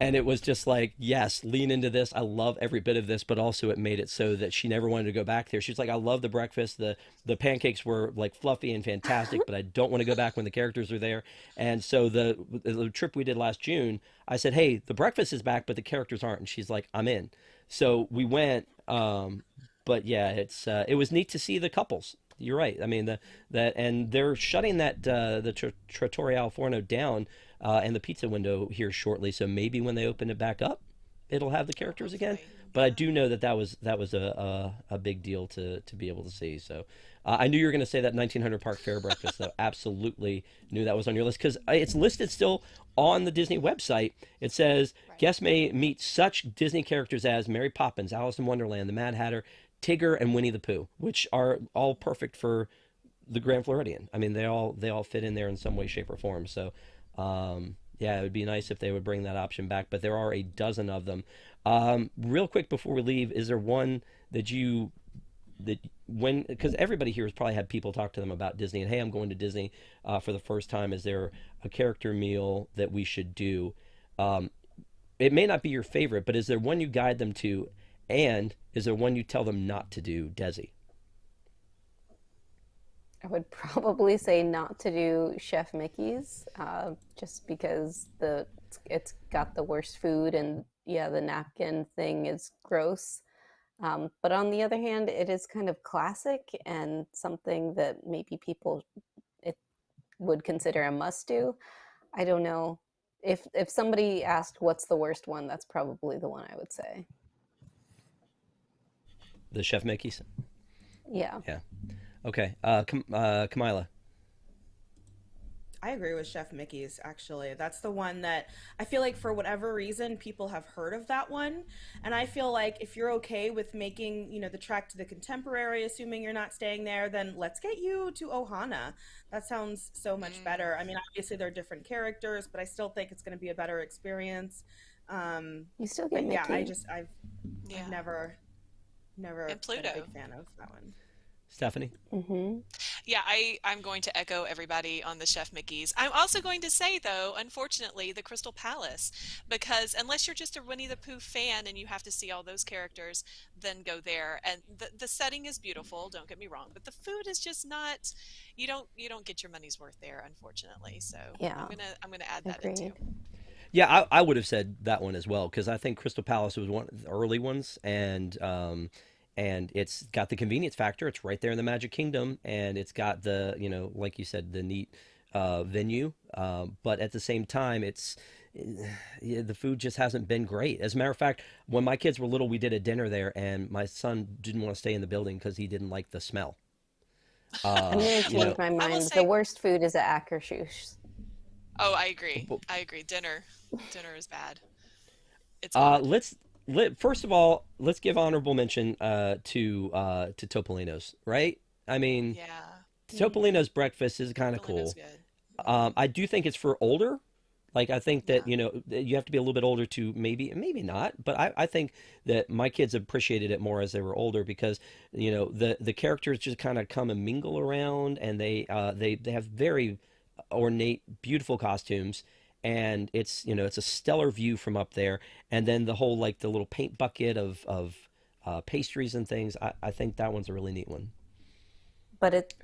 And it was just like, yes, lean into this. I love every bit of this, but also it made it so that she never wanted to go back there. She's like, "I love the breakfast. The pancakes were like fluffy and fantastic, but I don't want to go back when the characters are there." And so the trip we did last June, I said, "Hey, the breakfast is back, but the characters aren't." And she's like, "I'm in." So we went. But yeah, it was neat to see the couples. You're right. I mean, and they're shutting the Trattoria Al Forno down and the pizza window here shortly. So maybe when they open it back up, it'll have the characters again. Hopefully. But I Yeah. do know that was a big deal to be able to see. So I knew you were going to say that 1900 Park Fair breakfast. Though absolutely knew that was on your list because it's listed still on the Disney website. It says Right. guests may meet such Disney characters as Mary Poppins, Alice in Wonderland, the Mad Hatter, Tigger, and Winnie the Pooh, which are all perfect for the Grand Floridian. I mean, they all fit in there in some way, shape, or form. So, yeah, it would be nice if they would bring that option back. But there are a dozen of them. Real quick before we leave, is there one that because everybody here has probably had people talk to them about Disney and, hey, I'm going to Disney for the first time. Is there a character meal that we should do? It may not be your favorite, but is there one you guide them to? And is there one you tell them not to do, Desi? I would probably say not to do Chef Mickey's, just because it's got the worst food, and yeah, the napkin thing is gross. But on the other hand, it is kind of classic and something that maybe people it would consider a must do. I don't know. if somebody asked what's the worst one, that's probably the one I would say. The Chef Mickey's. Yeah. Yeah. Okay. Kamila. I agree with Chef Mickey's, actually. That's the one that I feel like for whatever reason people have heard of that one. And I feel like if you're okay with making, the trek to the Contemporary, assuming you're not staying there, then let's get you to Ohana. That sounds so much better. I mean, obviously they're different characters, but I still think it's going to be a better experience. You still get Mickey. Yeah, I've never And Pluto. been a big fan of that one. Stephanie? Mm-hmm. Yeah, I'm going to echo everybody on the Chef Mickey's. I'm also going to say, though, unfortunately, the Crystal Palace, because unless you're just a Winnie the Pooh fan and you have to see all those characters, then go there. And the setting is beautiful, don't get me wrong, but the food is just not. You don't get your money's worth there, unfortunately. So yeah, I'm gonna add that in too. Yeah, I would have said that one as well, because I think Crystal Palace was one of the early ones, and it's got the convenience factor. It's right there in the Magic Kingdom, and it's got the, like you said, the neat venue. But at the same time, the food just hasn't been great. As a matter of fact, when my kids were little, we did a dinner there, and my son didn't want to stay in the building because he didn't like the smell. I'm going to change my mind. The worst food is at Akershus. Oh, I agree. Dinner is bad. It's First of all, let's give honorable mention to Topolino's, right? I mean, yeah. Topolino's breakfast is kind of cool. Good. I do think it's for older. Like, I think that, you have to be a little bit older to maybe not, but I think that my kids appreciated it more as they were older because, the characters just kind of come and mingle around, and they have very ornate, beautiful costumes. And it's a stellar view from up there, and then the whole the little paint bucket of pastries and things. I think that one's a really neat one. But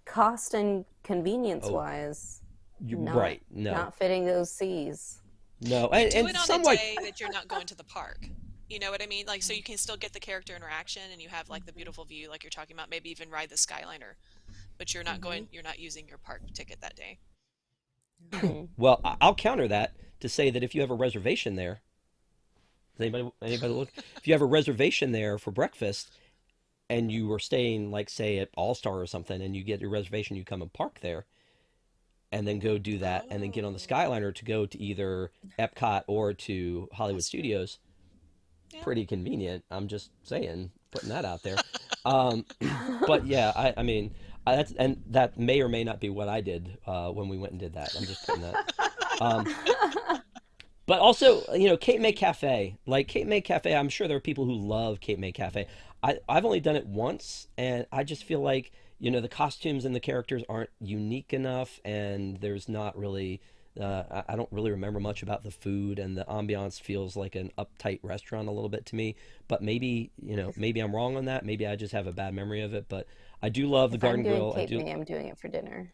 cost and convenience wise, not fitting those C's. No, do it on a day that you're not going to the park. You know what I mean? So you can still get the character interaction, and you have the beautiful view, like you're talking about. Maybe even ride the Skyliner, but you're not You're not using your park ticket that day. Well, I'll counter that to say that if you have a reservation there, anybody look? If you have a reservation there for breakfast, and you were staying, say at All Star or something, and you get your reservation, you come and park there, and then go do that, and then get on the Skyliner to go to either Epcot or to Hollywood Studios. Yeah. Pretty convenient. I'm just saying, putting that out there. But yeah, I mean. That may or may not be what I did when we went and did that. I'm just putting that. But also, Cape May Cafe. Cape May Cafe, I'm sure there are people who love Cape May Cafe. I've only done it once, and I just feel like, the costumes and the characters aren't unique enough, and there's not really... I don't really remember much about the food, and the ambiance feels like an uptight restaurant a little bit to me. But maybe I'm wrong on that. Maybe I just have a bad memory of it. But I do love the Garden Grill. I'm doing it for dinner.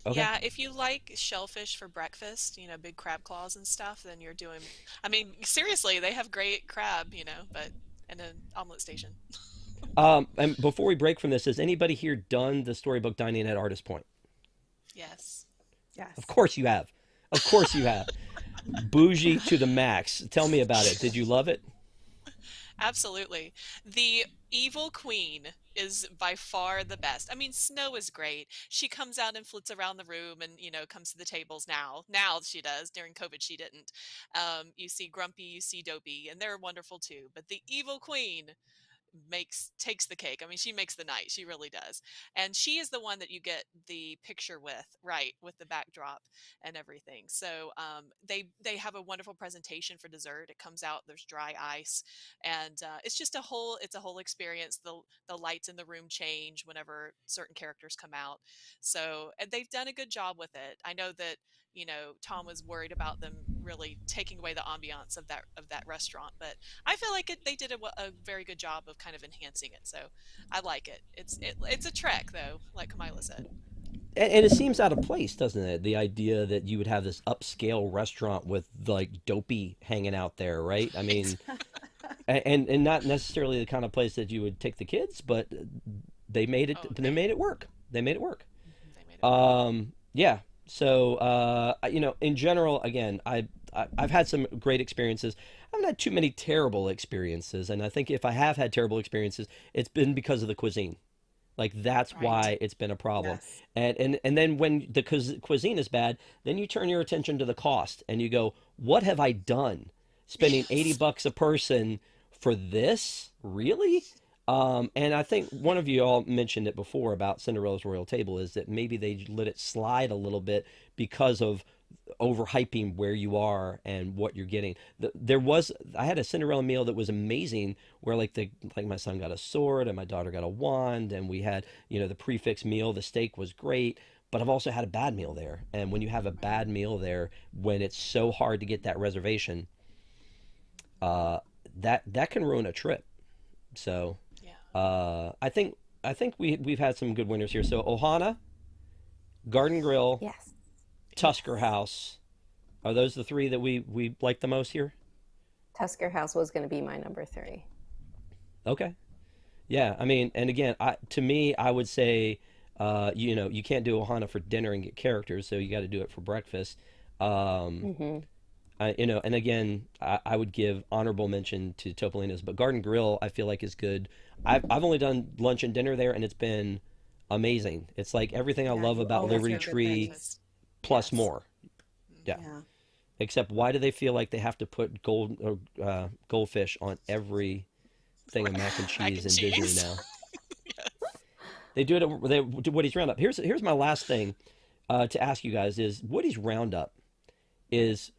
Okay. Yeah, if you like shellfish for breakfast, big crab claws and stuff, then you're doing. I mean, seriously, they have great crab, but in an omelet station. And before we break from this, has anybody here done the storybook dining at Artist Point? Yes. Yes. Of course you have. Bougie to the max. Tell me about it. Did you love it? Absolutely. The evil queen is by far the best. I mean, Snow is great. She comes out and flits around the room and, comes to the tables now. Now she does. During COVID, she didn't. You see Grumpy, you see Dopey, and they're wonderful too. But the evil queen takes the cake. I mean, she makes the night. She really does. And she is the one that you get the picture with, right, with the backdrop and everything. So they have a wonderful presentation for dessert. It comes out, there's dry ice, and it's just a whole experience. The lights in the room change whenever certain characters come out. So they've done a good job with it. I know that Tom was worried about them really taking away the ambiance of that restaurant, but I feel like they did a very good job of kind of enhancing it. So I like it. It's a trek though, like Kamila said. And it seems out of place, doesn't it? The idea that you would have this upscale restaurant with Dopey hanging out there, right? I mean, and not necessarily the kind of place that you would take the kids, but they made it. They made it work. Yeah. So, in general, again, I've had some great experiences. I haven't had too many terrible experiences, and I think if I have had terrible experiences, it's been because of the cuisine. Like that's Right. why it's been a problem. Yes. And then when the cuisine is bad, then you turn your attention to the cost and you go, "What have I done? Spending 80 Yes. bucks a person for this? Really?" And I think one of you all mentioned it before about Cinderella's Royal Table is that maybe they let it slide a little bit because of overhyping where you are and what you're getting. I had a Cinderella meal that was amazing where like my son got a sword and my daughter got a wand and we had, the prefix meal, the steak was great, but I've also had a bad meal there. And when you have a Right. bad meal there, when it's so hard to get that reservation, uh, that can ruin a trip. So, Yeah. I think we've had some good winners here. So Ohana, Garden Grill, Yes. Tusker Yes. House. Are those the three that we like the most here? Tusker House was going to be my number three. Okay. Yeah, I mean, and again, to me, I would say, you can't do Ohana for dinner and get characters, so you got to do it for breakfast. Um, Hmm. and again, I would give honorable mention to Topolino's, but Garden Grill, I feel like is good. I've only done lunch and dinner there, and it's been amazing. It's like everything I Yeah, love you about always Liberty hear good Tree things. Breakfast. plus Yes. more. Yeah. Hmm. Yeah. Except, why do they feel like they have to put goldfish on every thing of mac and Mac cheese and in Disney cheese. now? Yes. They do it. They do Woody's Roundup. Here's my last thing to ask you guys is Woody's Roundup is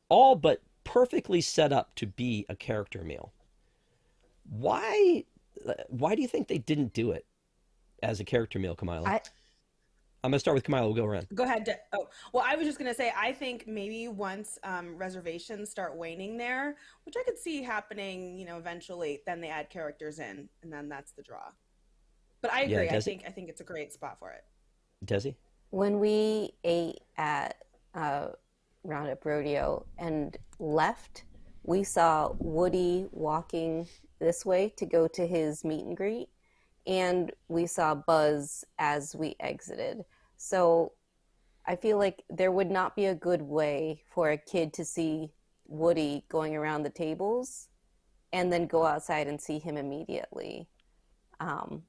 all but perfectly set up to be a character meal. Why why do you think they didn't do it as a character meal, Kamila? I I'm gonna start with Kamila. We'll go around. Go ahead. Oh, well, I was just gonna say, I think maybe once reservations start waning there, which I could see happening, eventually, then they add characters in, and then that's the draw. But I Yeah, agree. I Desi. think I think it's a great spot for it. Desi. when we ate at Roundup Rodeo and left, we saw Woody walking this way to go to his meet and greet, and we saw Buzz as we exited. So I feel like there would not be a good way for a kid to see Woody going around the tables and then go outside and see him immediately. Um,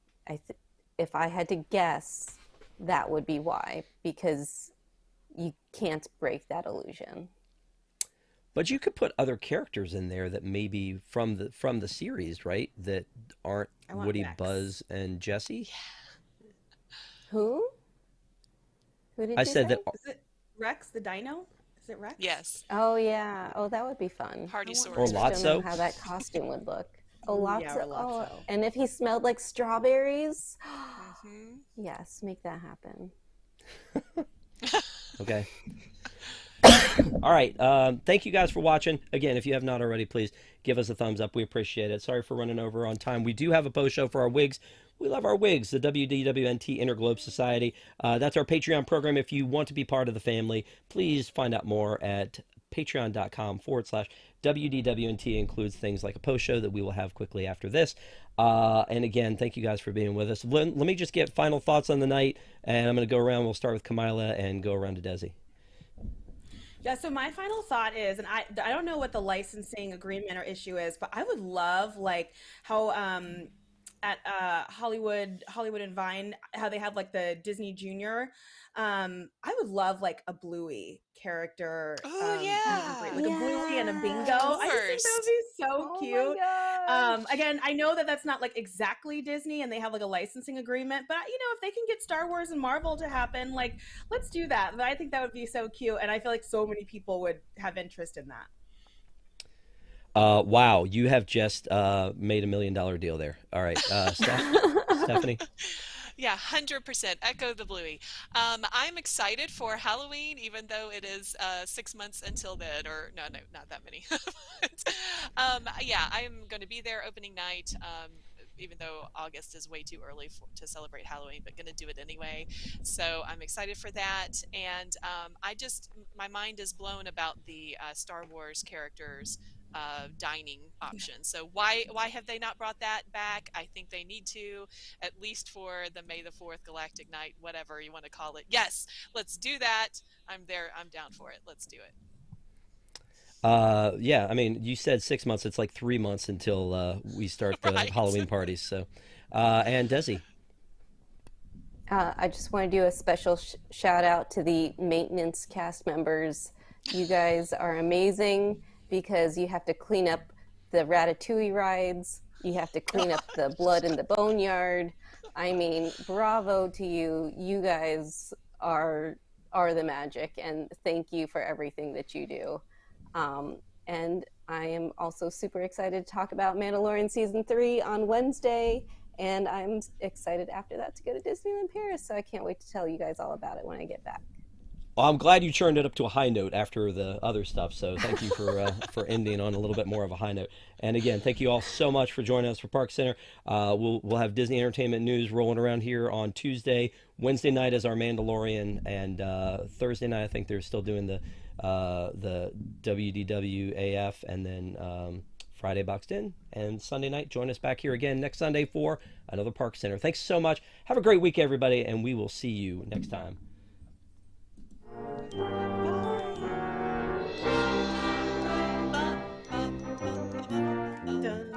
if I had to guess, that would be why, because you can't break that illusion. But you could put other characters in there that maybe from the series, right? That aren't I want Woody, Rex. Buzz, and Jesse. Who? Who did I you said say? that. Is it Rex the Dino? Is it Rex? Yes. Oh yeah. Oh, that would be fun. I Party want Or swords I for just don't know Lotso. how sure. that costume would look. Oh, Yeah, lots or of oh, Lotso. and if he smelled like strawberries, Hmm. yes, make that happen. Okay. All right. Thank you guys for watching. Again, if you have not already, please give us a thumbs up. We appreciate it. Sorry for running over on time. We do have a post show for our wigs. We love our wigs, the WDWNT Interglobe Society. That's our Patreon program. If you want to be part of the family, please find out more at patreon.com/. WDWNT includes things like a post show that we will have quickly after this. And again, thank you guys for being with us. Let me just get final thoughts on the night, and I'm going to go around. We'll start with Kamila and go around to Desi. Yeah, so my final thought is, and I don't know what the licensing agreement or issue is, but I would love like how at Hollywood and Vine, how they have like the Disney Junior. I would love like a Bluey character Oh meet and greet, yeah. like a Bluey and a Bingo. Of Yes. I just think that would course. be so Oh my cute. gosh. Again, I know that that's not like exactly Disney and they have like a licensing agreement, but if they can get Star Wars and Marvel to happen, like let's do that. But I think that would be so cute, and I feel like so many people would have interest in that. Wow, you have just made $1 million deal there. All right, Stephanie. Yeah, 100% echo the Bluey. I'm excited for Halloween, even though it is 6 months until then, or no, no, not that many. But, yeah, I'm going to be there opening night. Even though August is way too early to celebrate Halloween, but going to do it anyway. So I'm excited for that. And my mind is blown about the Star Wars characters dining options. So why have they not brought that back? I think they need to, at least for the May the 4th Galactic Night, whatever you want to call it. Yes, let's do that. I'm there. I'm down for it. Let's do it. Yeah, I mean, you said 6 months. It's like 3 months until we start the Right. Halloween parties. So, and Desi. I just want to do a special shout out to the maintenance cast members. You guys are amazing because you have to clean up the Ratatouille rides. You have to clean up the blood in the boneyard. I mean, bravo to you. You guys are the magic, and thank you for everything that you do. And I am also super excited to talk about Mandalorian Season 3 on Wednesday. And I'm excited after that to go to Disneyland Paris. So I can't wait to tell you guys all about it when I get back. Well, I'm glad you turned it up to a high note after the other stuff. So thank you for ending on a little bit more of a high note. And again, thank you all so much for joining us for ParksCenter. We'll have Disney Entertainment News rolling around here on Tuesday. Wednesday night is our Mandalorian, and Thursday night I think they're still doing the WDWAF, and then Friday Boxed In, and Sunday night join us back here again next Sunday for another ParksCenter. Thanks so much. Have a great week, everybody, and we will see you next time. Dun,